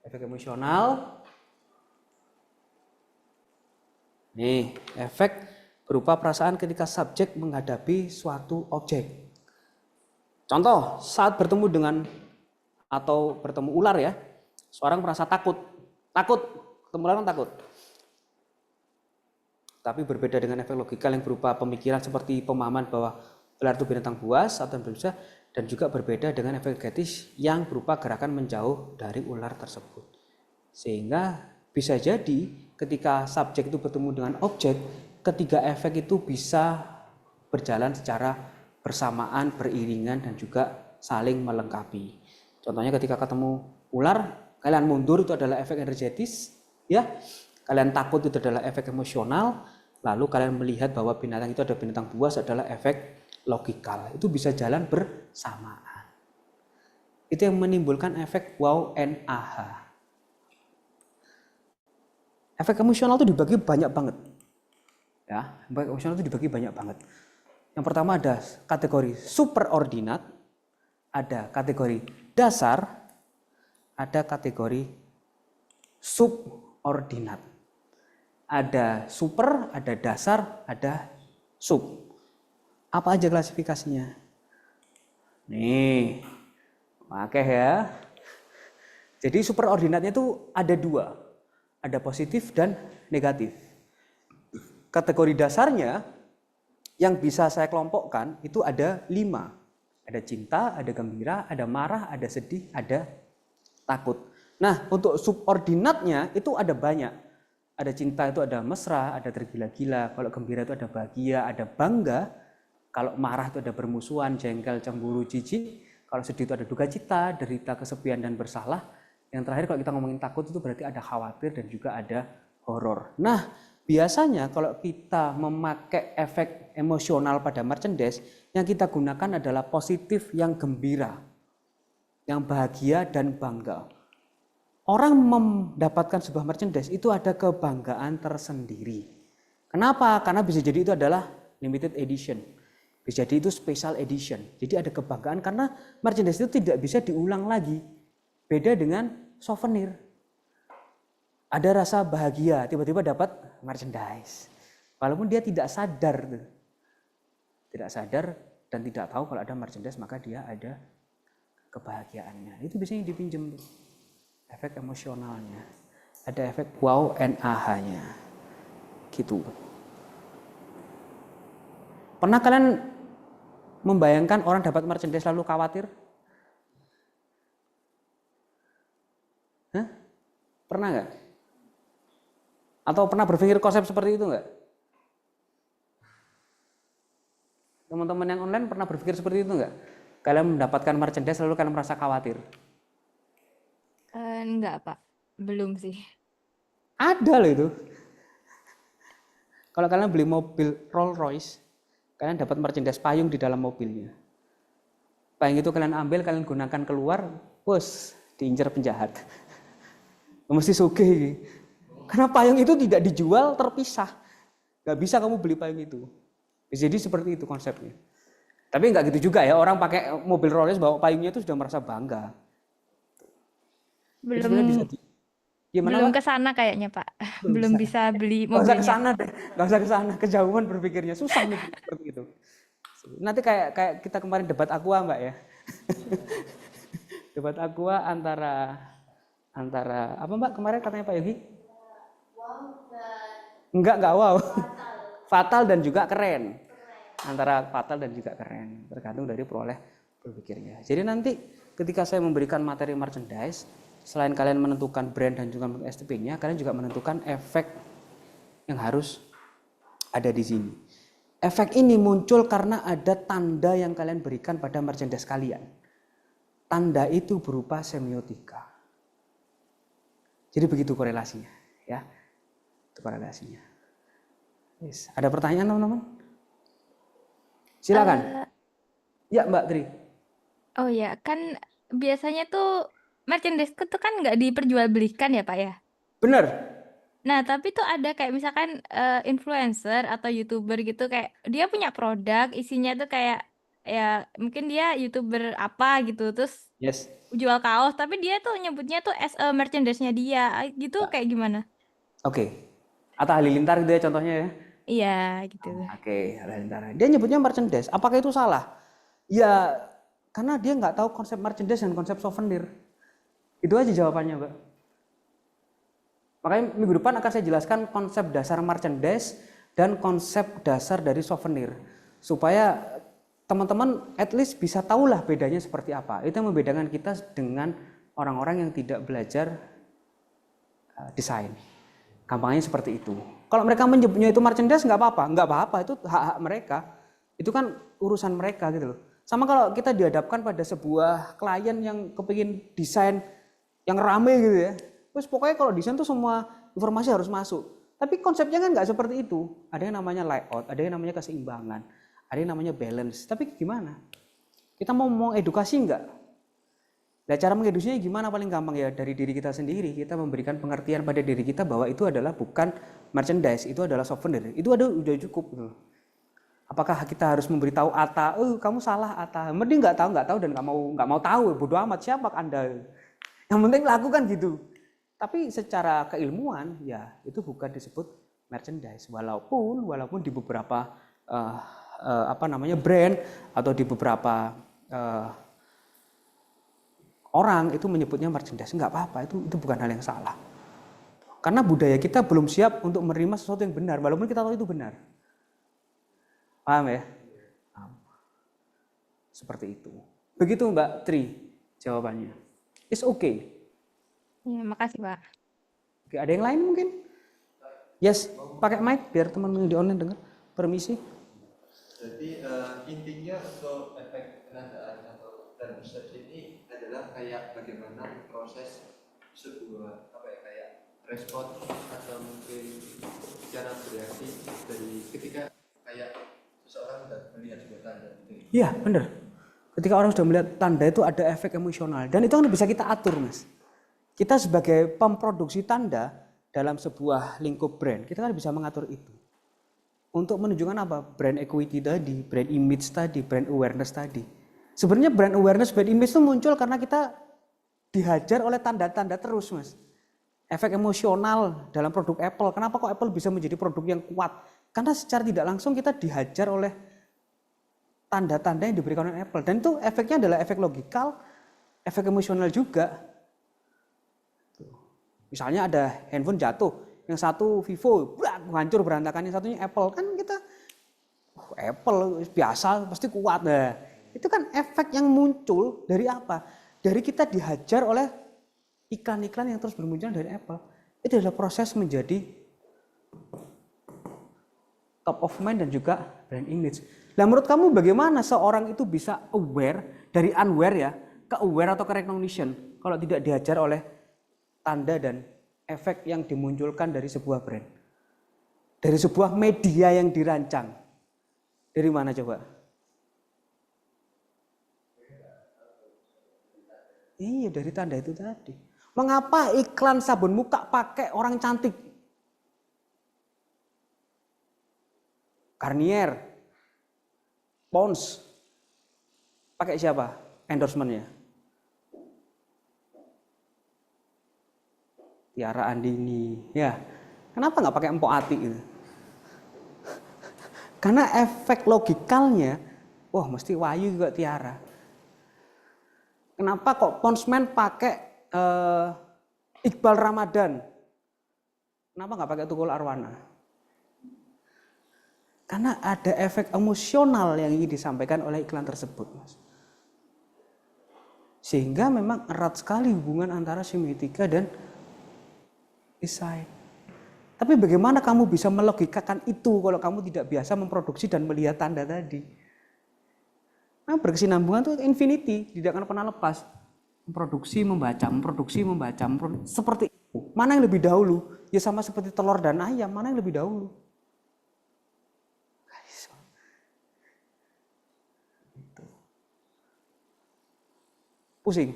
Efek emosional. Nih, efek berupa perasaan ketika subjek menghadapi suatu objek. Contoh, saat bertemu dengan atau bertemu ular ya, seorang merasa takut, ketemu ular takut. Tapi berbeda dengan efek logikal yang berupa pemikiran seperti pemahaman bahwa ular itu binatang buas atau berbisa, dan juga berbeda dengan efek energetis yang berupa gerakan menjauh dari ular tersebut. Sehingga bisa jadi ketika subjek itu bertemu dengan objek, ketiga efek itu bisa berjalan secara bersamaan, beriringan dan juga saling melengkapi. Contohnya ketika ketemu ular, kalian mundur itu adalah efek energetis, ya. Kalian takut itu adalah efek emosional, lalu kalian melihat bahwa binatang itu ada binatang buas adalah efek logikal, itu bisa jalan bersamaan. Itu yang menimbulkan efek wow and aha. Efek emosional itu dibagi banyak banget. Ya, efek emosional itu dibagi banyak banget. Yang pertama ada kategori superordinat, ada kategori dasar, ada kategori subordinat. Ada super, ada dasar, ada sub. Apa aja klasifikasinya? Nih, oke ya. Jadi superordinatnya itu ada dua, ada positif dan negatif. Kategori dasarnya yang bisa saya kelompokkan itu ada 5. Ada cinta, ada gembira, ada marah, ada sedih, ada takut. Nah, untuk subordinatnya itu ada banyak. Ada cinta itu ada mesra, ada tergila-gila. Kalau gembira itu ada bahagia, ada bangga. Kalau marah itu ada bermusuhan, jengkel, cemburu, jijik. Kalau sedih itu ada duka cita, derita, kesepian, dan bersalah. Yang terakhir kalau kita ngomongin takut itu berarti ada khawatir dan juga ada horor. Nah, biasanya kalau kita memakai efek emosional pada merchandise, yang kita gunakan adalah positif yang gembira, yang bahagia dan bangga. Orang mendapatkan sebuah merchandise itu ada kebanggaan tersendiri. Kenapa? Karena bisa jadi itu adalah limited edition. Bisa jadi itu special edition. Jadi ada kebanggaan karena merchandise itu tidak bisa diulang lagi. Beda dengan souvenir. Ada rasa bahagia, tiba-tiba dapat merchandise. Walaupun dia tidak sadar. Tidak sadar dan tidak tahu kalau ada merchandise, maka dia ada kebahagiaannya. Itu biasanya dipinjam tuh. Efek emosionalnya. Ada efek wow and aha-nya. Gitu. Pernah kalian membayangkan orang dapat merchandise lalu khawatir? Hah? Pernah nggak? Atau pernah berpikir konsep seperti itu nggak? Teman-teman yang online pernah berpikir seperti itu nggak? Kalian mendapatkan merchandise lalu kalian merasa khawatir? Enggak, Pak. Belum sih. Ada loh itu. Kalau kalian beli mobil Rolls Royce, kalian dapat merchandise payung di dalam mobilnya. Payung itu kalian ambil, kalian gunakan keluar, bos, diincar penjahat. Mesti sugih. Karena payung itu tidak dijual terpisah. Gak bisa kamu beli payung itu. Jadi seperti itu konsepnya. Tapi nggak gitu juga ya, orang pakai mobil Rolls Royce bawa payungnya itu sudah merasa bangga. Belum Bisa belum ke sana kayaknya, Pak. Belum bisa beli Gak usah ke mobilnya. sana deh, gak usah ke sana, kejauhan berpikirnya, susah nih seperti itu. Nanti kayak kita kemarin debat aqua, Mbak ya. Debat aqua antara apa Mbak kemarin katanya Pak Yogi? Enggak wow. Fatal dan juga keren. Antara fatal dan juga keren, tergantung dari peroleh berpikirnya. Jadi nanti ketika saya memberikan materi merchandise, selain kalian menentukan brand dan juga STP-nya, kalian juga menentukan efek yang harus ada di sini. Efek ini muncul karena ada tanda yang kalian berikan pada merchandise kalian. Tanda itu berupa semiotika. Jadi begitu korelasinya, ya. Itu korelasinya. Yes. Ada pertanyaan teman-teman? Silakan. Ya Mbak Tri. Oh ya, kan biasanya tuh merchandise tuh kan nggak diperjualbelikan ya, Pak ya? Benar. Nah, tapi tuh ada kayak misalkan influencer atau YouTuber gitu kayak dia punya produk, isinya tuh kayak ya mungkin dia YouTuber apa gitu, terus Yes. jual kaos, tapi dia tuh nyebutnya tuh as a merchandise-nya dia, gitu kayak gimana? Oke. Atta Halilintar gitu ya contohnya ya. Iya, gitu. Oke, Halilintar. Dia nyebutnya merchandise. Apakah itu salah? Ya, karena dia nggak tahu konsep merchandise dan konsep souvenir. Itu aja jawabannya, Mbak. Makanya minggu depan akan saya jelaskan konsep dasar merchandise dan konsep dasar dari souvenir. Supaya teman-teman at least bisa tahulah bedanya seperti apa. Itu yang membedakan kita dengan orang-orang yang tidak belajar desain. Gampangnya seperti itu. Kalau mereka menyebutnya itu merchandise nggak apa-apa, itu hak-hak mereka. Itu kan urusan mereka gitu loh. Sama kalau kita dihadapkan pada sebuah klien yang kepingin desain yang rame gitu ya. Terus pokoknya kalau desain tuh semua informasi harus masuk. Tapi konsepnya kan nggak seperti itu. Ada yang namanya layout, ada yang namanya keseimbangan, Ada yang namanya balance. Tapi gimana? Kita mau edukasi enggak? Nah, cara mengedukasinya gimana? Paling gampang ya dari diri kita sendiri. Kita memberikan pengertian pada diri kita bahwa itu adalah bukan merchandise, itu adalah souvenir. Itu udah cukup. Apakah kita harus memberitahu Atta, kamu salah Atta. Mending nggak tahu dan nggak mau tahu. Bodoh amat, siapa Anda? Yang penting lakukan gitu. Tapi secara keilmuan ya itu bukan disebut merchandise. Walaupun di beberapa brand atau di beberapa orang itu menyebutnya merchandise, nggak apa-apa, itu bukan hal yang salah. Karena budaya kita belum siap untuk menerima sesuatu yang benar, walaupun kita tahu itu benar. Paham ya? Seperti itu. Begitu Mbak Tri jawabannya. It's okay. Ya, makasih Pak. Oke, ada yang lain mungkin? Yes, pakai mic biar teman-teman di online dengar. Permisi. Jadi intinya untuk efek penandaan atau dan persepsi ini adalah kayak bagaimana proses sebuah kayak respon atau mungkin cara bereaksi dari ketika kayak seseorang sudah melihat sebuah tanda gitu. Iya, benar. Ketika orang sudah melihat tanda itu ada efek emosional dan itu kan bisa kita atur, Mas. Kita sebagai pemproduksi tanda dalam sebuah lingkup brand, kita kan bisa mengatur itu. Untuk menunjukkan apa? Brand equity tadi, brand image tadi, brand awareness tadi. Sebenarnya brand awareness, brand image itu muncul karena kita dihajar oleh tanda-tanda terus, Mas. Efek emosional dalam produk Apple. Kenapa kok Apple bisa menjadi produk yang kuat? Karena secara tidak langsung kita dihajar oleh tanda-tanda yang diberikan oleh Apple. Dan itu efeknya adalah efek logikal, efek emosional juga. Misalnya ada handphone jatuh, yang satu Vivo, hancur berantakan, yang satunya Apple. Kan kita, Apple biasa pasti kuat. Nah, itu kan efek yang muncul dari apa? Dari kita dihajar oleh iklan-iklan yang terus bermunculan dari Apple. Itu adalah proses menjadi top of mind dan juga brand image. Nah, menurut kamu bagaimana seorang itu bisa aware dari unaware ya, ke aware atau ke recognition kalau tidak dihajar oleh tanda dan efek yang dimunculkan dari sebuah brand, dari sebuah media yang dirancang. Dari mana coba? Iya, dari tanda itu tadi. Mengapa iklan sabun muka pakai orang cantik? Garnier, Pond's, pakai siapa endorsementnya? Tiara Andini, ya. Kenapa nggak pakai Empok Ati itu? Karena efek logikalnya, wah mesti Wahyu juga Tiara. Kenapa kok Ponsmen pakai Iqbal Ramadan? Kenapa nggak pakai Tukul Arwana? Karena ada efek emosional yang ingin disampaikan oleh iklan tersebut, Mas. Sehingga memang erat sekali hubungan antara semiotika dan desain. Tapi bagaimana kamu bisa melogikakan itu kalau kamu tidak biasa memproduksi dan melihat tanda tadi? Nah, berkesinambungan itu infinity, tidak akan pernah lepas. Memproduksi, membaca, seperti itu. Mana yang lebih dahulu? Ya sama seperti telur dan ayam, mana yang lebih dahulu? Pusing.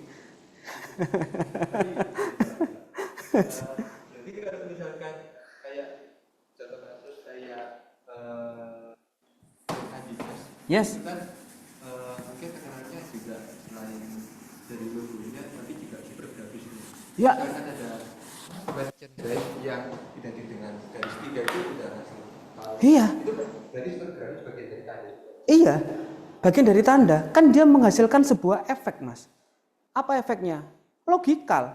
Jadi kalau misalkan kayak contoh kasus kayak Adidas, Yes. itu kan mungkin terkenalnya juga selain dari logonya, tapi juga super grafisnya. Ya. Kan ada merchandise yang identik dengan garis tiga itu udah hasil. Iya. Itu berarti super grafis bagian dari tanda. Iya. Bagian dari tanda. Kan dia menghasilkan sebuah efek, Mas. Apa efeknya? Logikal.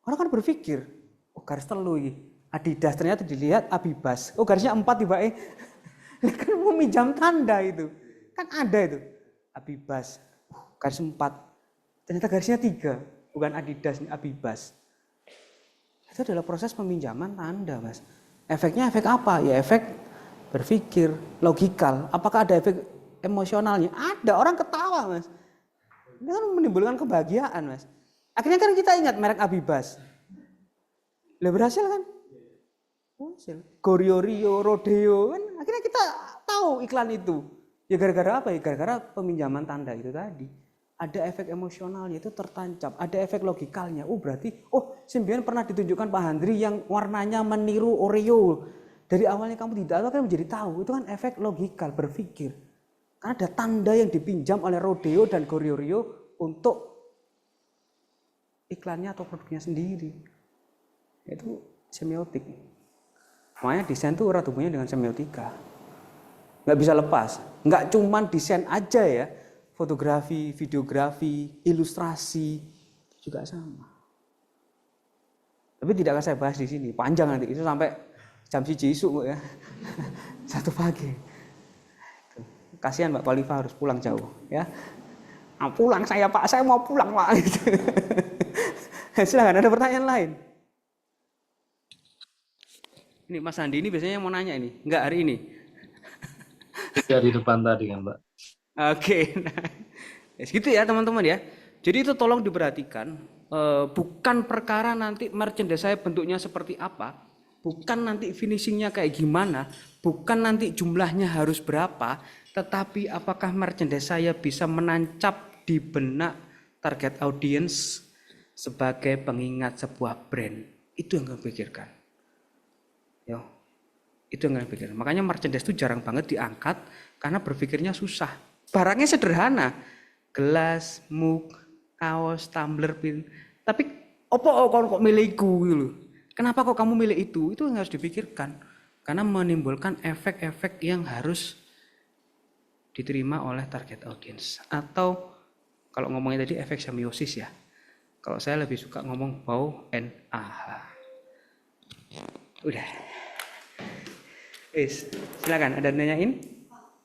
Orang kan berpikir, oh garis telu ini Adidas, ternyata dilihat Abibas. Oh garisnya 4 tiba kan meminjam tanda itu. Kan ada itu. Abibas. Garis 4. Ternyata garisnya 3. Bukan Adidas, Abibas. Itu adalah proses peminjaman tanda, Mas. Efeknya efek apa? Ya efek berpikir, logikal. Apakah ada efek emosionalnya? Ada, orang ketawa, Mas. Ini kan menimbulkan kebahagiaan, Mas. Akhirnya kan kita ingat merek Abibas. Lah berhasil kan? Berhasil. Gorio Rio, Rodeo kan akhirnya kita tahu iklan itu. Ya gara-gara apa ya? Gara-gara peminjaman tanda itu tadi. Ada efek emosionalnya itu tertancap, ada efek logikalnya. Oh berarti, Symbian pernah ditunjukkan Pak Handri yang warnanya meniru Oreo. Dari awalnya kamu tidak tahu kan menjadi tahu. Itu kan efek logikal berpikir. Karena ada tanda yang dipinjam oleh Rodeo dan Goryeo untuk iklannya atau produknya sendiri. Itu semiotik. Makanya desain itu erat hubungannya dengan semiotika. Nggak bisa lepas. Nggak cuman desain aja ya. Fotografi, videografi, ilustrasi juga sama. Tapi tidak akan saya bahas di sini. Panjang nanti itu sampai jam 1 isuk ya. 1 pagi. Kasihan Mbak Palifa harus pulang jauh ya. Pulang saya Pak, saya mau pulang Pak. Silahkan, ada pertanyaan lain. Ini Mas Andi ini biasanya yang mau nanya ini, enggak hari ini. Dari depan tadi kan, Mbak. Oke, nah, segitu ya teman-teman ya. Jadi itu tolong diperhatikan, bukan perkara nanti merchandise saya bentuknya seperti apa, bukan nanti finishingnya kayak gimana, bukan nanti jumlahnya harus berapa, tetapi apakah merchandise saya bisa menancap di benak target audience sebagai pengingat sebuah brand. Itu yang kalian pikirkan. Yo, itu yang kalian pikirkan. Makanya merchandise itu jarang banget diangkat karena berpikirnya susah. Barangnya sederhana, gelas, mug, kaos, tumbler, pin. Tapi kok milih iku gitu. Kenapa kok kamu milih itu? Itu yang harus dipikirkan. Karena menimbulkan efek-efek yang harus diterima oleh target audience. Atau kalau ngomongnya tadi efek semiosis ya. Kalau saya lebih suka ngomong wow and aha. Udah. Silakan ada nanyain?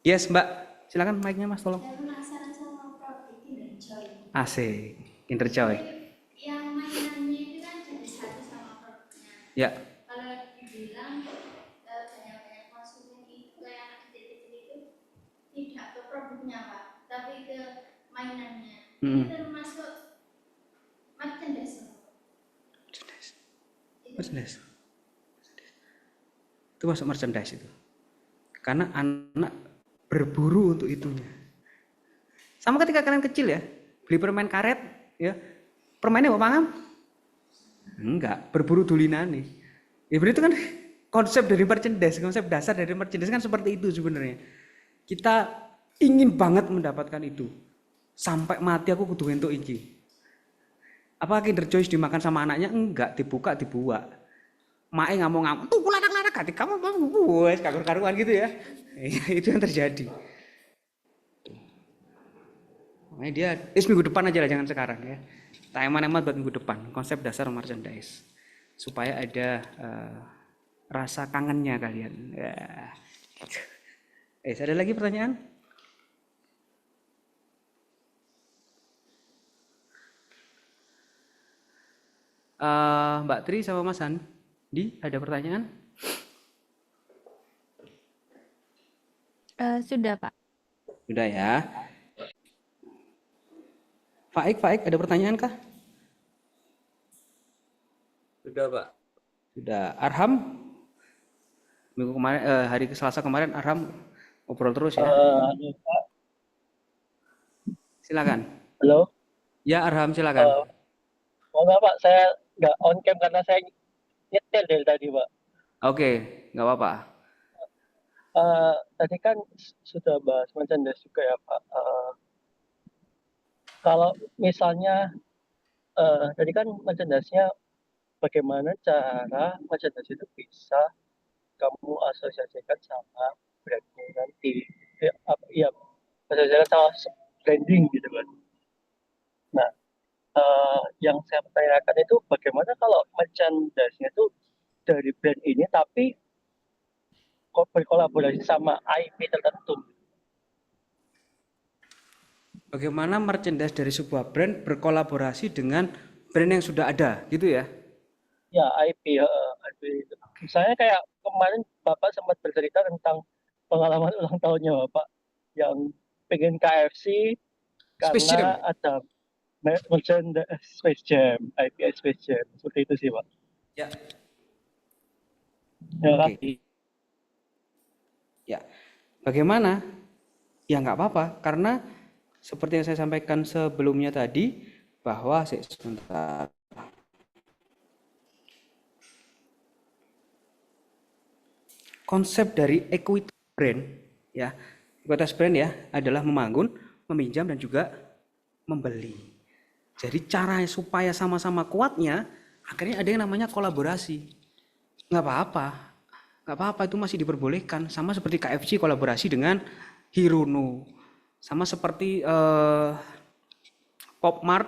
Yes, Mbak. Silakan mic-nya Mas, tolong. Saya penasaran sama produk Kinderjoy. Asik, Kinderjoy. Yang mainannya itu kan jadi satu sama produknya. Ya. Kalau dibilang banyak-banyak konsumen itu kayak anak kecil-kecil itu tidak ke produknya Pak, tapi ke mainannya. Ini termasuk merchandise. Merchandise. Itu masuk merchandise itu. Karena anak berburu untuk itunya. Sama ketika kalian kecil ya, beli permen karet, ya, permennya mau pangam? Enggak, berburu dulinane. Ya itu kan konsep dari merchandise, konsep dasar dari merchandise kan seperti itu sebenarnya. Kita ingin banget mendapatkan itu. Sampai mati aku kudu entuk iki. Apa Kinder Joy dimakan sama anaknya? Enggak, dibuka dibuat. Mae ngamuk-ngamuk, tuh lanak-lanak hati kamu wes karuan gitu ya. Itu yang terjadi. Makanya dia minggu depan aja lah, jangan sekarang ya. Tak eman-eman buat minggu depan, konsep dasar merchandise. Supaya ada rasa kangennya kalian. Ya. Ada lagi pertanyaan? Mbak Tri sama Mas Andi, ada pertanyaan? Sudah, Pak. Sudah ya. Faik, ada pertanyaan kah? Sudah, Pak. Sudah. Arham? Minggu kemarin, hari Selasa kemarin Arham ngobrol terus ya. Silakan. Halo. Ya Arham, silakan. Mohon Pak, saya nggak on cam karena saya nyetel dari tadi, Pak. Oke, nggak apa-apa. Tadi kan sudah bahas merchandise juga ya, Pak. Kalau misalnya tadi kan merchandise-nya bagaimana cara merchandise itu bisa kamu asosiasikan sama brandnya nanti. Ya, asosiasikan sama branding gitu kan. Nah, yang saya pertanyakan itu bagaimana kalau merchandise-nya itu dari brand ini tapi berkolaborasi sama IP tertentu. Bagaimana merchandise dari sebuah brand berkolaborasi dengan brand yang sudah ada, gitu ya? Ya, IP. Misalnya kayak kemarin Bapak sempat bercerita tentang pengalaman ulang tahunnya Bapak yang pengen KFC karena ada merchandise Space Jam, IP Space Jam. Seperti itu sih, Pak. Ya. Terima kasih. Ya. Bagaimana ya nggak apa-apa, karena seperti yang saya sampaikan sebelumnya tadi, bahwa sebentar, konsep dari equity brand, ya, ekuitas brand ya adalah membangun, meminjam dan juga membeli. Jadi cara supaya sama-sama kuatnya, akhirnya ada yang namanya kolaborasi. Nggak apa-apa, itu masih diperbolehkan. Sama seperti KFC kolaborasi dengan Hirono, sama seperti Popmart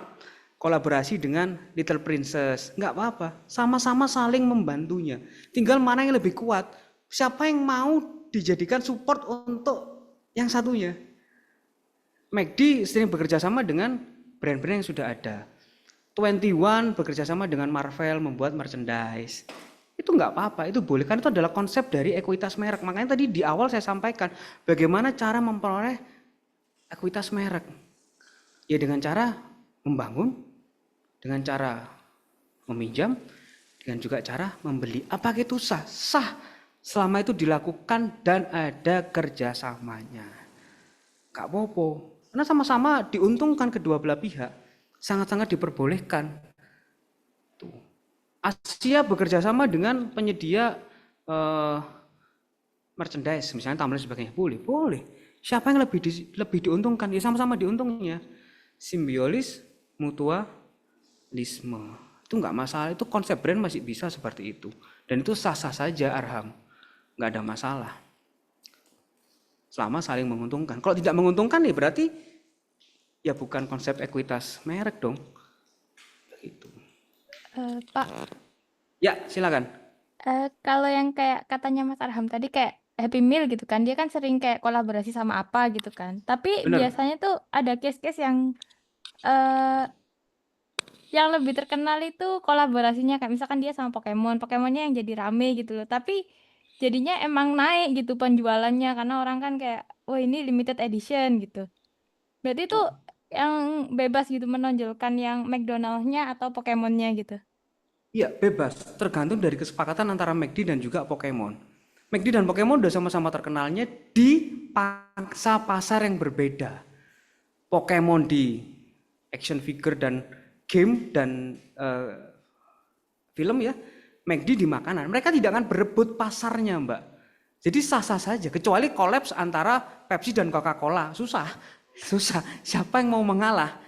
kolaborasi dengan Little Princess. Nggak apa-apa, sama-sama saling membantunya. Tinggal mana yang lebih kuat. Siapa yang mau dijadikan support untuk yang satunya. McD sering bekerja sama dengan brand-brand yang sudah ada. 21 bekerja sama dengan Marvel membuat merchandise. Itu nggak apa-apa, itu boleh. Karena itu adalah konsep dari ekuitas merek. Makanya tadi di awal saya sampaikan bagaimana cara memperoleh ekuitas merek. Ya dengan cara membangun, dengan cara meminjam, dengan juga cara membeli. Apa itu sah? Sah selama itu dilakukan dan ada kerjasamanya. Gak apa-apa, karena sama-sama diuntungkan kedua belah pihak, sangat-sangat diperbolehkan. Tuh. Asia bekerja sama dengan penyedia merchandise, misalnya tumbler sebagainya, boleh. Siapa yang lebih diuntungkan? Ya sama-sama diuntungnya. Simbiosis, mutualisme, itu nggak masalah. Itu konsep brand masih bisa seperti itu, dan itu sah-sah saja, Arham. Nggak ada masalah selama saling menguntungkan. Kalau tidak menguntungkan ya berarti ya bukan konsep ekuitas merek dong. Begitu. Pak, Ya silakan. kalau yang kayak katanya Mas Arham tadi kayak Happy Meal gitu kan, dia kan sering kayak kolaborasi sama apa gitu kan. Tapi Bener. biasanya tuh ada case-case yang lebih terkenal itu kolaborasinya kayak misalkan dia sama Pokemonnya yang jadi rame gitu loh. Tapi jadinya emang naik gitu penjualannya karena orang kan kayak, oh ini limited edition gitu. Berarti itu yang bebas gitu menonjolkan yang McDonald's-nya atau Pokemonnya gitu. Iya bebas, tergantung dari kesepakatan antara McD dan juga Pokemon. McD dan Pokemon udah sama-sama terkenalnya di pangsa pasar yang berbeda. Pokemon di action figure dan game dan film ya, McD di makanan. Mereka tidak akan berebut pasarnya, Mbak. Jadi sah-sah saja, kecuali kolaps antara Pepsi dan Coca-Cola. Susah. Siapa yang mau mengalah?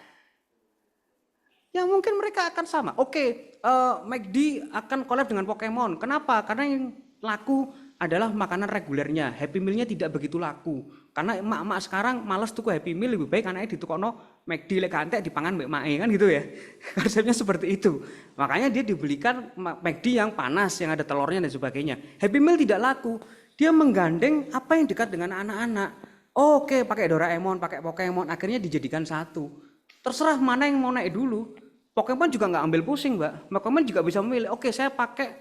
Ya mungkin mereka akan sama. Oke, McD akan collab dengan Pokemon. Kenapa? Karena yang laku adalah makanan regulernya. Happy Meal-nya tidak begitu laku. Karena emak-emak sekarang malas tuku Happy Meal, lebih baik anaknya ditukono McD lek gantek dipangan mbek mae kan gitu ya. Konsepnya seperti itu. Makanya dia dibelikan McD yang panas, yang ada telurnya dan sebagainya. Happy Meal tidak laku. Dia menggandeng apa yang dekat dengan anak-anak. Oke, pakai Doraemon, pakai Pokemon, akhirnya dijadikan satu. Terserah mana yang mau naik dulu. Pokemon juga nggak ambil pusing, Mbak. Pokemon juga bisa memilih. Oke, saya pakai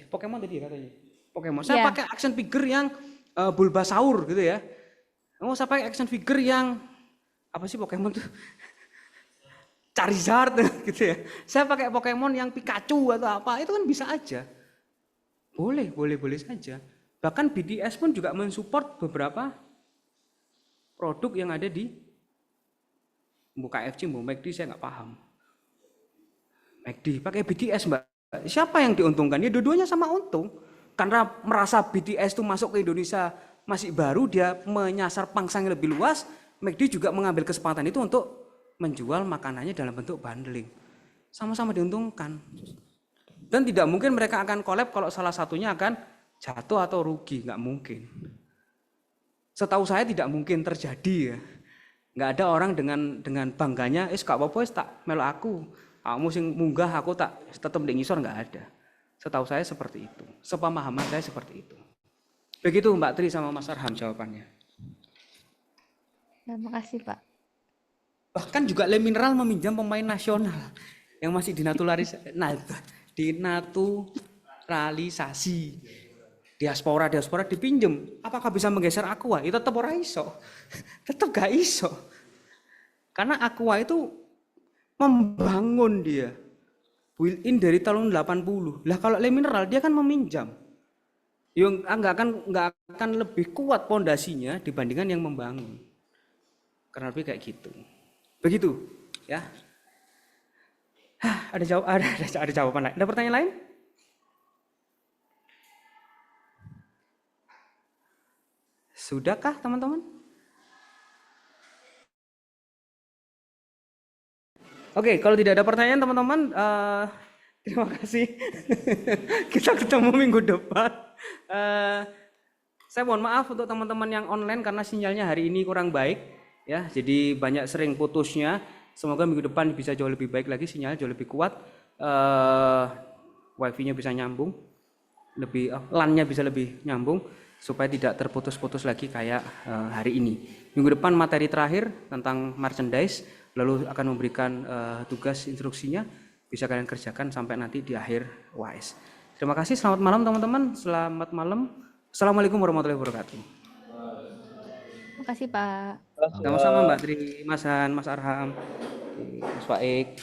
Pokemon tadi ya katanya. Pokemon. Saya pakai action figure yang Bulbasaur gitu ya. Saya pakai action figure yang apa sih Pokemon tuh? Charizard gitu ya. Saya pakai Pokemon yang Pikachu atau apa. Itu kan bisa aja. Boleh saja. Bahkan BTS pun juga mensupport beberapa produk yang ada di KFC, McD, saya nggak paham. McD pakai BTS, Mbak. Siapa yang diuntungkan? Ya dua-duanya sama untung. Karena merasa BTS itu masuk ke Indonesia masih baru, dia menyasar pangsa yang lebih luas. McD juga mengambil kesempatan itu untuk menjual makanannya dalam bentuk bundling. Sama-sama diuntungkan. Dan tidak mungkin mereka akan collab kalau salah satunya akan jatuh atau rugi, nggak mungkin. Setahu saya tidak mungkin terjadi ya. Nggak ada orang dengan bangganya, gak apa-apa tak melo aku. Kamu sing munggah aku tak tetap di ngisor, nggak ada. Setahu saya seperti itu. Sepemahaman saya seperti itu. Begitu Mbak Tri sama Mas Arham jawabannya. Terima kasih, Pak. Bahkan juga Le Mineral meminjam pemain nasional yang masih dinaturalisasi. Diaspora dipinjem. Apakah bisa menggeser Aqua? Itu tetap ora iso. Tetap gak iso. Karena Aqua itu membangun dia. Built-in dari tahun 80. Lah kalau Le Mineral dia kan meminjam. Yang nggak akan lebih kuat pondasinya dibandingkan yang membangun. Kurang lebih kayak gitu. Begitu, ya. Ada jawaban lain. Ada pertanyaan lain? Sudahkah teman-teman? Oke, kalau tidak ada pertanyaan teman-teman, terima kasih. Kita ketemu minggu depan. Saya mohon maaf untuk teman-teman yang online karena sinyalnya hari ini kurang baik, ya. Jadi banyak sering putusnya. Semoga minggu depan bisa jauh lebih baik lagi, sinyalnya jauh lebih kuat, wifi-nya bisa nyambung, LAN-nya bisa lebih nyambung, supaya tidak terputus-putus lagi kayak hari ini. Minggu depan materi terakhir tentang merchandise, lalu akan memberikan tugas instruksinya, bisa kalian kerjakan sampai nanti di akhir UAS. Terima kasih, selamat malam teman-teman, selamat malam. Assalamualaikum warahmatullahi wabarakatuh. Terima kasih Pak. Sama-sama Mbak Tri, Mas Han, Mas Arham, Mas Faik.